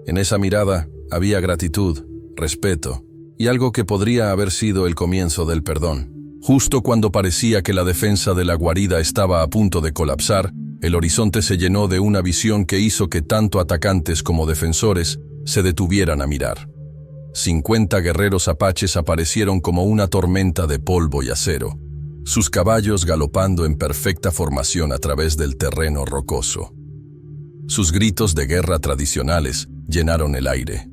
En esa mirada había gratitud, respeto y algo que podría haber sido el comienzo del perdón. Justo cuando parecía que la defensa de la guarida estaba a punto de colapsar, el horizonte se llenó de una visión que hizo que tanto atacantes como defensores se detuvieran a mirar. 50 guerreros apaches aparecieron como una tormenta de polvo y acero, sus caballos galopando en perfecta formación a través del terreno rocoso. Sus gritos de guerra tradicionales llenaron el aire,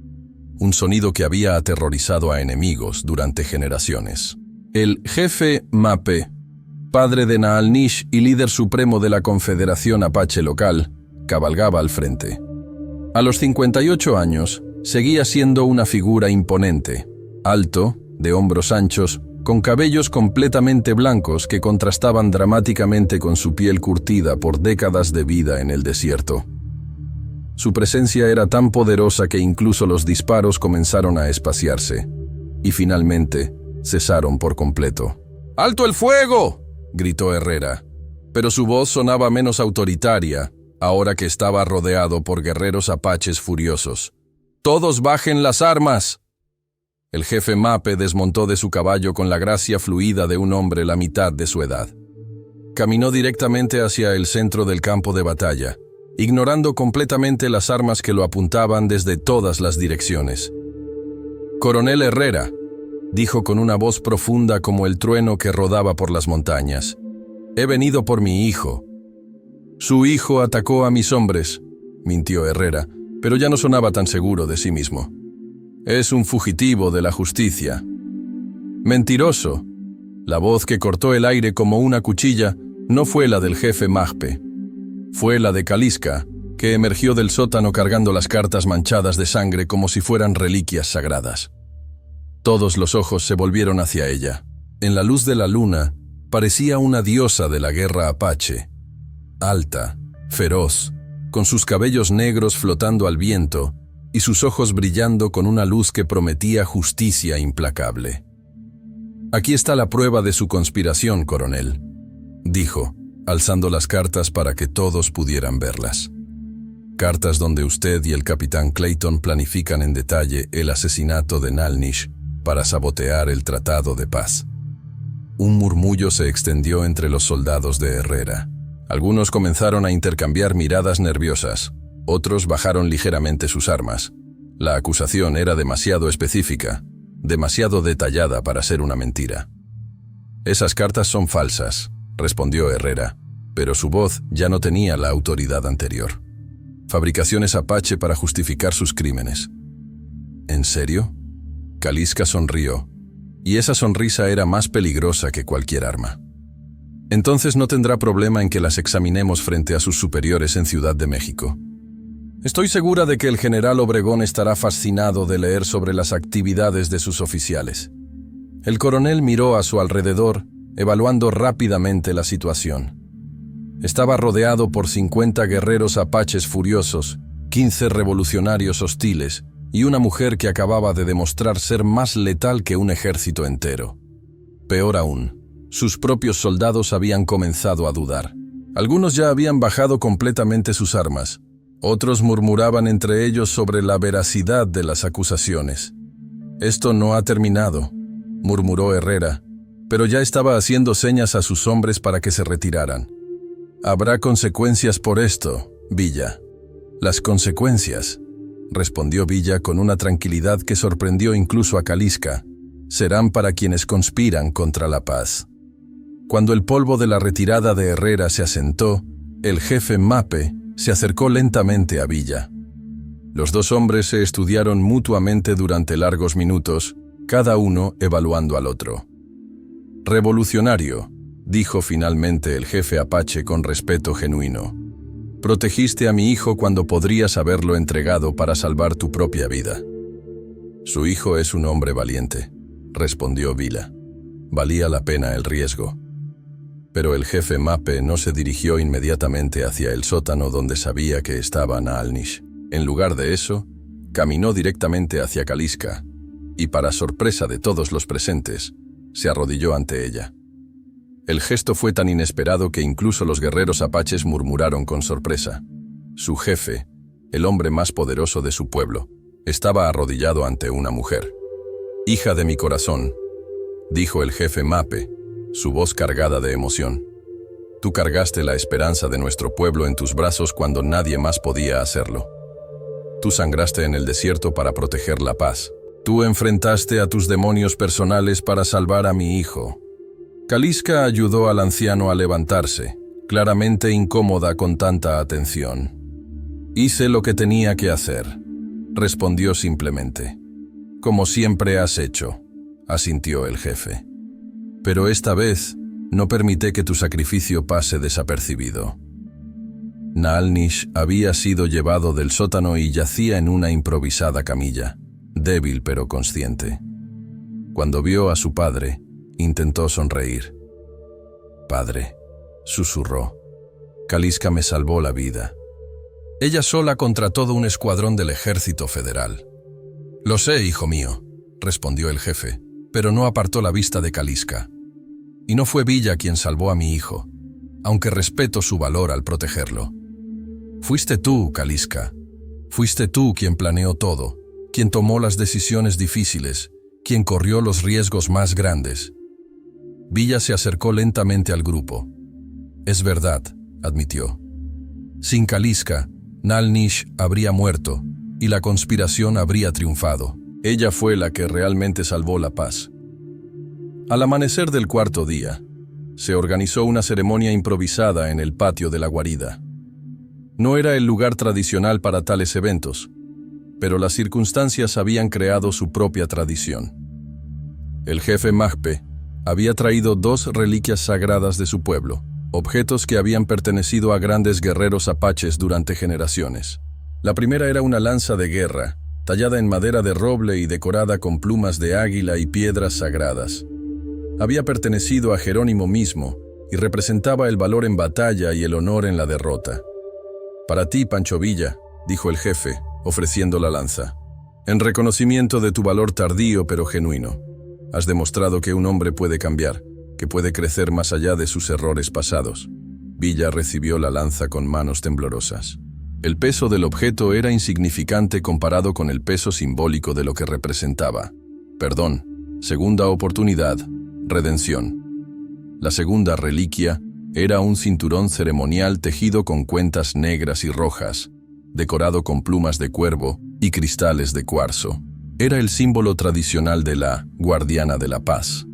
un sonido que había aterrorizado a enemigos durante generaciones. El jefe Mape, padre de Naalnish y líder supremo de la Confederación Apache local, cabalgaba al frente. A los 58 años, seguía siendo una figura imponente, alto, de hombros anchos, con cabellos completamente blancos que contrastaban dramáticamente con su piel curtida por décadas de vida en el desierto. Su presencia era tan poderosa que incluso los disparos comenzaron a espaciarse, y finalmente cesaron por completo. «¡Alto el fuego!», gritó Herrera. pero su voz sonaba menos autoritaria, ahora que estaba rodeado por guerreros apaches furiosos. ¡Todos bajen las armas! El jefe Mape desmontó de su caballo con la gracia fluida de un hombre la mitad de su edad. Caminó directamente hacia el centro del campo de batalla, ignorando completamente las armas que lo apuntaban desde todas las direcciones. «Coronel Herrera», dijo con una voz profunda como el trueno que rodaba por las montañas, «he venido por mi hijo». «Su hijo atacó a mis hombres», mintió Herrera, pero ya no sonaba tan seguro de sí mismo. «Es un fugitivo de la justicia». «Mentiroso». La voz que cortó el aire como una cuchilla no fue la del jefe Mape. Fue la de Kaliska, que emergió del sótano cargando las cartas manchadas de sangre como si fueran reliquias sagradas. Todos los ojos se volvieron hacia ella. En la luz de la luna, parecía una diosa de la guerra apache. Alta, feroz, con sus cabellos negros flotando al viento y sus ojos brillando con una luz que prometía justicia implacable. «Aquí está la prueba de su conspiración, coronel», dijo, alzando las cartas para que todos pudieran verlas. «Cartas donde usted y el capitán Clayton planifican en detalle el asesinato de Nalnish para sabotear el tratado de paz». Un murmullo se extendió entre los soldados de Herrera. Algunos comenzaron a intercambiar miradas nerviosas, otros bajaron ligeramente sus armas. La acusación era demasiado específica, demasiado detallada para ser una mentira. «Esas cartas son falsas», respondió Herrera, pero su voz ya no tenía la autoridad anterior. «Fabricaciones apache para justificar sus crímenes». «¿En serio?». Kaliska sonrió, y esa sonrisa era más peligrosa que cualquier arma. «Entonces no tendrá problema en que las examinemos frente a sus superiores en Ciudad de México. Estoy segura de que el general Obregón estará fascinado de leer sobre las actividades de sus oficiales». El coronel miró a su alrededor, evaluando rápidamente la situación. Estaba rodeado por 50 guerreros apaches furiosos, 15 revolucionarios hostiles y una mujer que acababa de demostrar ser más letal que un ejército entero. Peor aún, sus propios soldados habían comenzado a dudar. Algunos ya habían bajado completamente sus armas. Otros murmuraban entre ellos sobre la veracidad de las acusaciones. «Esto no ha terminado», murmuró Herrera, pero ya estaba haciendo señas a sus hombres para que se retiraran. «Habrá consecuencias por esto, Villa». «Las consecuencias», respondió Villa con una tranquilidad que sorprendió incluso a Kaliska, «serán para quienes conspiran contra la paz». Cuando el polvo de la retirada de Herrera se asentó, el jefe Mape se acercó lentamente a Villa. Los dos hombres se estudiaron mutuamente durante largos minutos, cada uno evaluando al otro. «Revolucionario», dijo finalmente el jefe apache con respeto genuino. «Protegiste a mi hijo cuando podrías haberlo entregado para salvar tu propia vida». «Su hijo es un hombre valiente», respondió Villa. «Valía la pena el riesgo». Pero el jefe Mape no se dirigió inmediatamente hacia el sótano donde sabía que estaba Nalnish. En lugar de eso, caminó directamente hacia Kaliska y, para sorpresa de todos los presentes, se arrodilló ante ella. El gesto fue tan inesperado que incluso los guerreros apaches murmuraron con sorpresa. Su jefe, el hombre más poderoso de su pueblo, estaba arrodillado ante una mujer. «Hija de mi corazón», dijo el jefe Mape, su voz cargada de emoción. «Tú cargaste la esperanza de nuestro pueblo en tus brazos cuando nadie más podía hacerlo. Tú sangraste en el desierto para proteger la paz. Tú enfrentaste a tus demonios personales para salvar a mi hijo». Kaliska ayudó al anciano a levantarse, claramente incómoda con tanta atención. «Hice lo que tenía que hacer», respondió simplemente. «Como siempre has hecho», asintió el jefe. «Pero esta vez no permite que tu sacrificio pase desapercibido». Nalnish había sido llevado del sótano y yacía en una improvisada camilla, débil pero consciente. Cuando vio a su padre, intentó sonreír. «Padre», susurró, «Kaliska me salvó la vida. Ella sola contra todo un escuadrón del ejército federal». «Lo sé, hijo mío», respondió el jefe, pero no apartó la vista de Kaliska. «Y no fue Villa quien salvó a mi hijo. aunque respeto su valor al protegerlo. Fuiste tú, Kaliska. Fuiste tú quien planeó todo, quien tomó las decisiones difíciles, quien corrió los riesgos más grandes. Villa se acercó lentamente al grupo. Es verdad, admitió. Sin Kaliska, Nalnish habría muerto y la conspiración habría triunfado. Ella fue la que realmente salvó la paz. Al amanecer del cuarto día, se organizó una ceremonia improvisada en el patio de la guarida. No era el lugar tradicional para tales eventos, pero las circunstancias habían creado su propia tradición. El jefe Mahpe había traído 2 reliquias sagradas de su pueblo, objetos que habían pertenecido a grandes guerreros apaches durante generaciones. La primera era una lanza de guerra, tallada en madera de roble y decorada con plumas de águila y piedras sagradas. Había pertenecido a Jerónimo mismo y representaba el valor en batalla y el honor en la derrota. Para ti, Pancho Villa, dijo el jefe, ofreciendo la lanza. En reconocimiento de tu valor tardío pero genuino, has demostrado que un hombre puede cambiar, que puede crecer más allá de sus errores pasados. Villa recibió la lanza con manos temblorosas. El peso del objeto era insignificante comparado con el peso simbólico de lo que representaba. Perdón, segunda oportunidad, redención. La segunda reliquia era un cinturón ceremonial tejido con cuentas negras y rojas, decorado con plumas de cuervo y cristales de cuarzo. Era el símbolo tradicional de la Guardiana de la Paz,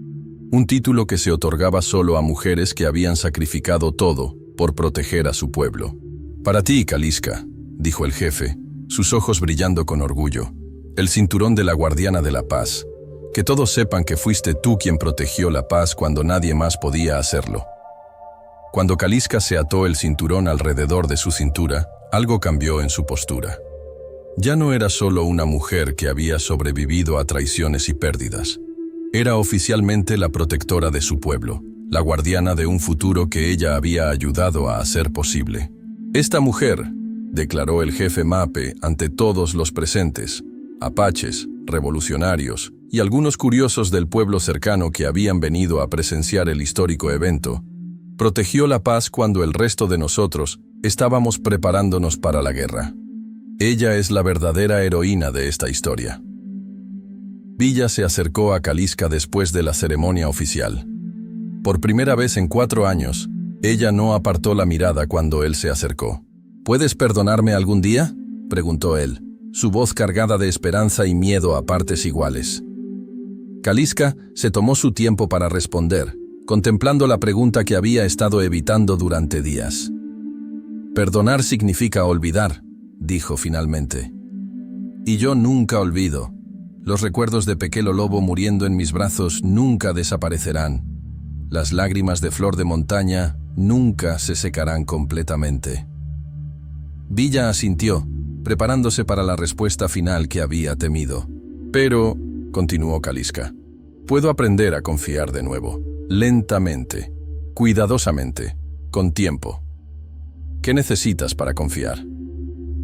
un título que se otorgaba solo a mujeres que habían sacrificado todo por proteger a su pueblo. Para ti, Kaliska, dijo el jefe, sus ojos brillando con orgullo, el cinturón de la Guardiana de la Paz. Que todos sepan que fuiste tú quien protegió la paz cuando nadie más podía hacerlo. Cuando Kaliska se ató el cinturón alrededor de su cintura, algo cambió en su postura. Ya no era solo una mujer que había sobrevivido a traiciones y pérdidas. Era oficialmente la protectora de su pueblo, la guardiana de un futuro que ella había ayudado a hacer posible. Esta mujer, declaró el jefe Mape ante todos los presentes, apaches, revolucionarios y algunos curiosos del pueblo cercano que habían venido a presenciar el histórico evento, protegió la paz cuando el resto de nosotros estábamos preparándonos para la guerra. Ella es la verdadera heroína de esta historia. Villa se acercó a Kaliska después de la ceremonia oficial. Por primera vez en 4 años, ella no apartó la mirada cuando él se acercó. ¿Puedes perdonarme algún día?, preguntó él, su voz cargada de esperanza y miedo a partes iguales. Kaliska se tomó su tiempo para responder, contemplando la pregunta que había estado evitando durante días. Perdonar significa olvidar, dijo finalmente. Y yo nunca olvido. Los recuerdos de Pequelo Lobo muriendo en mis brazos nunca desaparecerán. Las lágrimas de Flor de Montaña nunca se secarán completamente. Villa asintió, preparándose para la respuesta final que había temido. Pero, continuó Kaliska, puedo aprender a confiar de nuevo, lentamente, cuidadosamente, con tiempo. ¿Qué necesitas para confiar?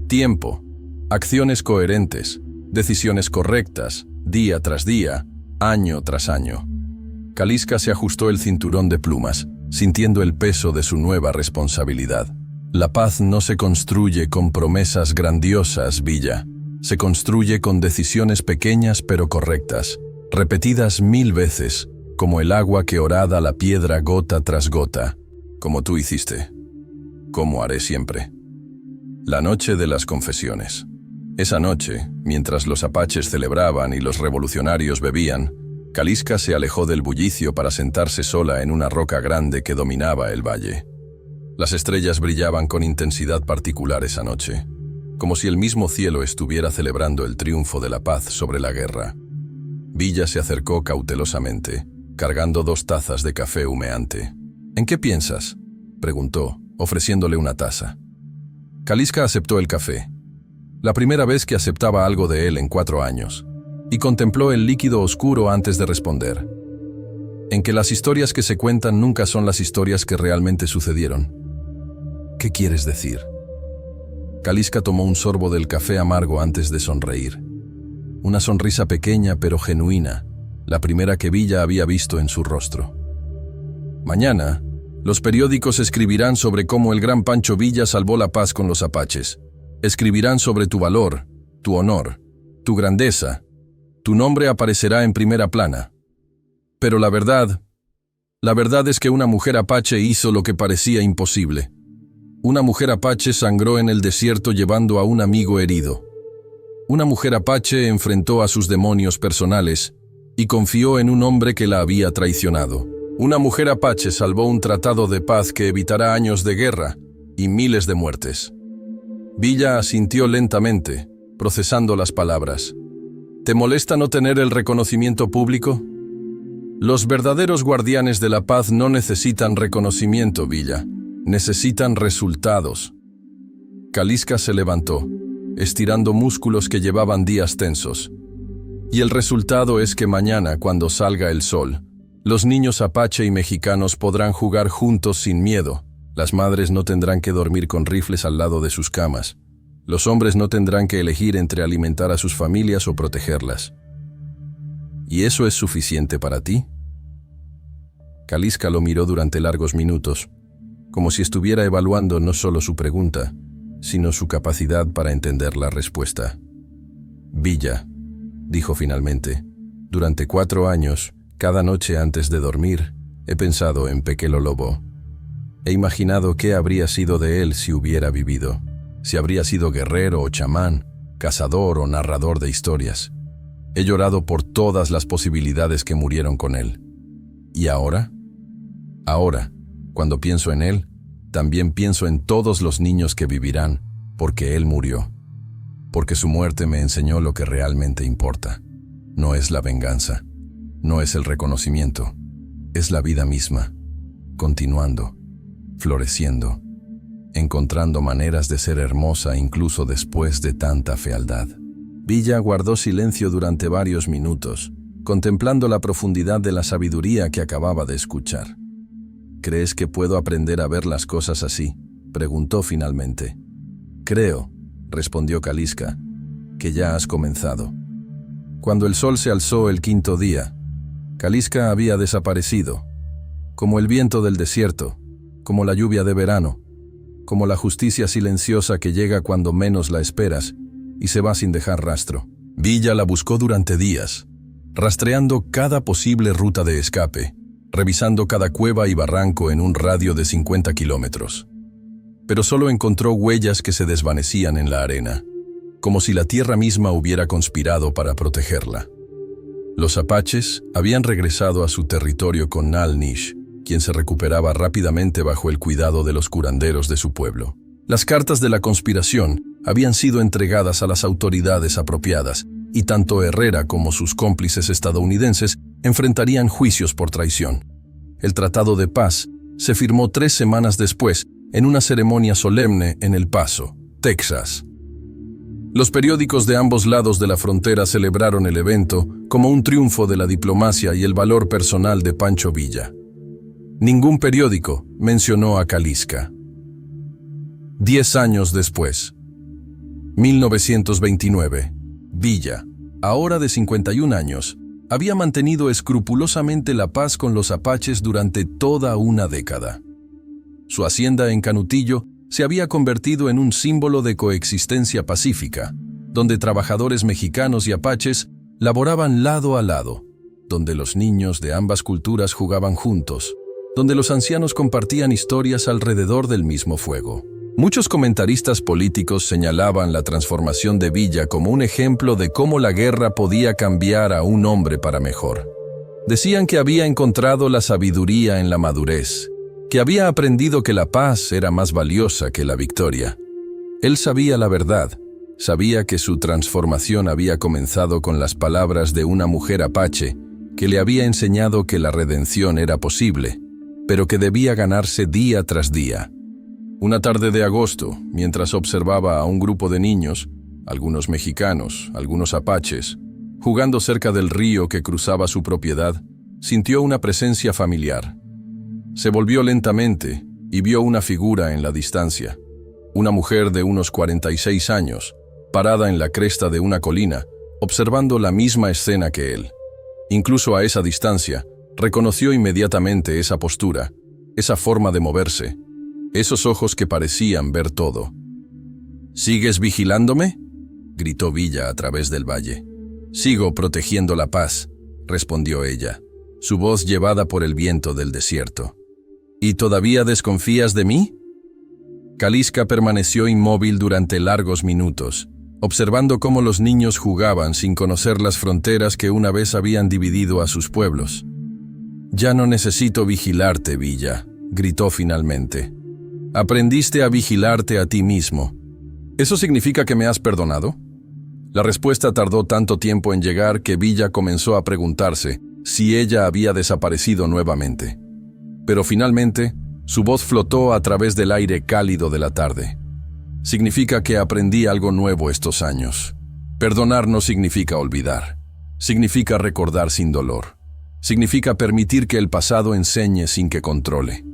Tiempo, acciones coherentes, decisiones correctas, día tras día, año tras año. Kaliska se ajustó el cinturón de plumas, sintiendo el peso de su nueva responsabilidad. La paz no se construye con promesas grandiosas, Villa. Se construye con decisiones pequeñas pero correctas, repetidas 1000 veces, como el agua que horada la piedra gota tras gota, como tú hiciste, como haré siempre. La noche de las confesiones. Esa noche, mientras los apaches celebraban y los revolucionarios bebían, Kaliska se alejó del bullicio para sentarse sola en una roca grande que dominaba el valle. Las estrellas brillaban con intensidad particular esa noche, como si el mismo cielo estuviera celebrando el triunfo de la paz sobre la guerra. Villa se acercó cautelosamente, cargando 2 tazas de café humeante. ¿En qué piensas?, preguntó, ofreciéndole una taza. Kaliska aceptó el café, la primera vez que aceptaba algo de él en 4 años, y contempló el líquido oscuro antes de responder. En que las historias que se cuentan nunca son las historias que realmente sucedieron. ¿Qué quieres decir? Kaliska tomó un sorbo del café amargo antes de sonreír. Una sonrisa pequeña pero genuina, la primera que Villa había visto en su rostro. Mañana, Los periódicos escribirán sobre cómo el gran Pancho Villa salvó la paz con los apaches. Escribirán sobre tu valor, tu honor, tu grandeza. Tu nombre aparecerá en primera plana. Pero la verdad es que una mujer apache hizo lo que parecía imposible. Una mujer apache sangró en el desierto llevando a un amigo herido. Una mujer apache enfrentó a sus demonios personales y confió en un hombre que la había traicionado. Una mujer apache salvó un tratado de paz que evitará años de guerra y miles de muertes. Villa asintió lentamente, procesando las palabras. ¿Te molesta no tener el reconocimiento público? Los verdaderos guardianes de la paz no necesitan reconocimiento, Villa. Necesitan resultados. Kaliska se levantó, estirando músculos que llevaban días tensos. Y el resultado es que mañana, cuando salga el sol, los niños apache y mexicanos podrán jugar juntos sin miedo. Las madres no tendrán que dormir con rifles al lado de sus camas. Los hombres no tendrán que elegir entre alimentar a sus familias o protegerlas. ¿Y eso es suficiente para ti? Kaliska lo miró durante largos minutos, como si estuviera evaluando no solo su pregunta, sino su capacidad para entender la respuesta. Villa, dijo finalmente, durante 4 años, cada noche antes de dormir, he pensado en Pequelo Lobo. He imaginado qué habría sido de él si hubiera vivido, si habría sido guerrero o chamán, cazador o narrador de historias. He llorado por todas las posibilidades que murieron con él. ¿Y ahora? Ahora, cuando pienso en él, también pienso en todos los niños que vivirán, porque él murió. Porque su muerte me enseñó lo que realmente importa. No es la venganza, no es el reconocimiento, es la vida misma, continuando, floreciendo, encontrando maneras de ser hermosa incluso después de tanta fealdad. Villa guardó silencio durante varios minutos, contemplando la profundidad de la sabiduría que acababa de escuchar. ¿Crees que puedo aprender a ver las cosas así?, preguntó finalmente. Creo, respondió Kaliska, que ya has comenzado. Cuando el sol se alzó el 5.º día, Kaliska había desaparecido, como el viento del desierto, como la lluvia de verano, como la justicia silenciosa que llega cuando menos la esperas y se va sin dejar rastro. Villa la buscó durante días, rastreando cada posible ruta de escape, revisando cada cueva y barranco en un radio de 50 kilómetros. Pero solo encontró huellas que se desvanecían en la arena, como si la tierra misma hubiera conspirado para protegerla. Los apaches habían regresado a su territorio con Nal Nish, quien se recuperaba rápidamente bajo el cuidado de los curanderos de su pueblo. Las cartas de la conspiración habían sido entregadas a las autoridades apropiadas, y tanto Herrera como sus cómplices estadounidenses enfrentarían juicios por traición. El Tratado de Paz se firmó 3 semanas después, en una ceremonia solemne en El Paso, Texas. Los periódicos de ambos lados de la frontera celebraron el evento como un triunfo de la diplomacia y el valor personal de Pancho Villa. Ningún periódico mencionó a Kaliska. 10 años después, 1929, Villa, ahora de 51 años, había mantenido escrupulosamente la paz con los apaches durante toda una década. Su hacienda en Canutillo se había convertido en un símbolo de coexistencia pacífica, donde trabajadores mexicanos y apaches laboraban lado a lado, donde los niños de ambas culturas jugaban juntos, donde los ancianos compartían historias alrededor del mismo fuego. Muchos comentaristas políticos señalaban la transformación de Villa como un ejemplo de cómo la guerra podía cambiar a un hombre para mejor. Decían que había encontrado la sabiduría en la madurez, que había aprendido que la paz era más valiosa que la victoria. Él sabía la verdad, sabía que su transformación había comenzado con las palabras de una mujer apache que le había enseñado que la redención era posible, pero que debía ganarse día tras día. Una tarde de agosto, mientras observaba a un grupo de niños, algunos mexicanos, algunos apaches, jugando cerca del río que cruzaba su propiedad, sintió una presencia familiar. Se volvió lentamente y vio una figura en la distancia, una mujer de unos 46 años, parada en la cresta de una colina, observando la misma escena que él. Incluso a esa distancia, reconoció inmediatamente esa postura, esa forma de moverse, esos ojos que parecían ver todo. ¿Sigues vigilándome?, gritó Villa a través del valle. «Sigo protegiendo la paz», respondió ella, su voz llevada por el viento del desierto. «¿Y todavía desconfías de mí?». Kaliska permaneció inmóvil durante largos minutos, observando cómo los niños jugaban sin conocer las fronteras que una vez habían dividido a sus pueblos. «Ya no necesito vigilarte, Villa», gritó finalmente. «Aprendiste a vigilarte a ti mismo. ¿Eso significa que me has perdonado?». La respuesta tardó tanto tiempo en llegar que Villa comenzó a preguntarse si ella había desaparecido nuevamente. Pero finalmente, su voz flotó a través del aire cálido de la tarde. «Significa que aprendí algo nuevo estos años. Perdonar no significa olvidar. Significa recordar sin dolor. Significa permitir que el pasado enseñe sin que controle».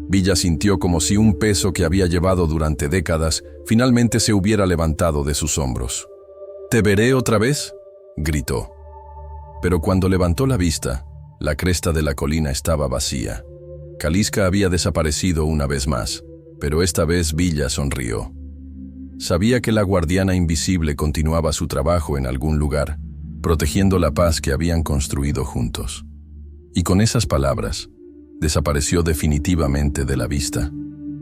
Villa sintió como si un peso que había llevado durante décadas finalmente se hubiera levantado de sus hombros. «¿Te veré otra vez?», gritó. Pero cuando levantó la vista, la cresta de la colina estaba vacía. Kaliska había desaparecido una vez más, pero esta vez Villa sonrió. Sabía que la guardiana invisible continuaba su trabajo en algún lugar, protegiendo la paz que habían construido juntos. Y con esas palabras, desapareció definitivamente de la vista,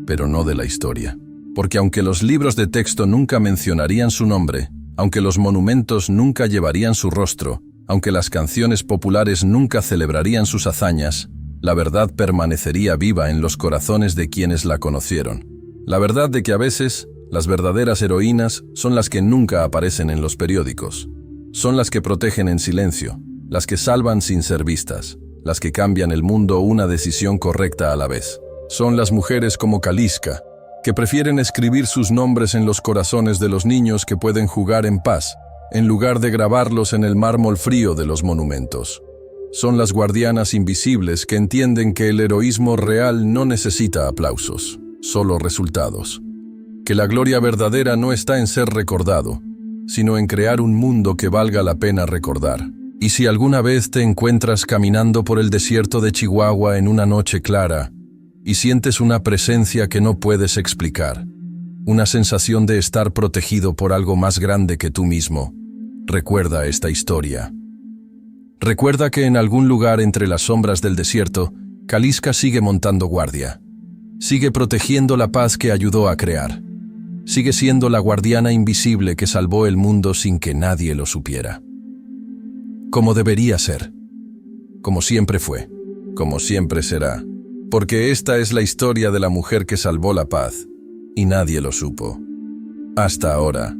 pero no de la historia. Porque aunque los libros de texto nunca mencionarían su nombre, aunque los monumentos nunca llevarían su rostro, aunque las canciones populares nunca celebrarían sus hazañas, la verdad permanecería viva en los corazones de quienes la conocieron. La verdad de que a veces, las verdaderas heroínas son las que nunca aparecen en los periódicos. Son las que protegen en silencio, las que salvan sin ser vistas, las que cambian el mundo una decisión correcta a la vez. Son las mujeres como Kaliska, que prefieren escribir sus nombres en los corazones de los niños que pueden jugar en paz, en lugar de grabarlos en el mármol frío de los monumentos. Son las guardianas invisibles que entienden que el heroísmo real no necesita aplausos, solo resultados. Que la gloria verdadera no está en ser recordado, sino en crear un mundo que valga la pena recordar. Y si alguna vez te encuentras caminando por el desierto de Chihuahua en una noche clara y sientes una presencia que no puedes explicar, una sensación de estar protegido por algo más grande que tú mismo, recuerda esta historia. Recuerda que en algún lugar entre las sombras del desierto, Kaliska sigue montando guardia. Sigue protegiendo la paz que ayudó a crear. Sigue siendo la guardiana invisible que salvó el mundo sin que nadie lo supiera. Como debería ser. Como siempre fue. Como siempre será. Porque esta es la historia de la mujer que salvó la paz, y nadie lo supo. Hasta ahora.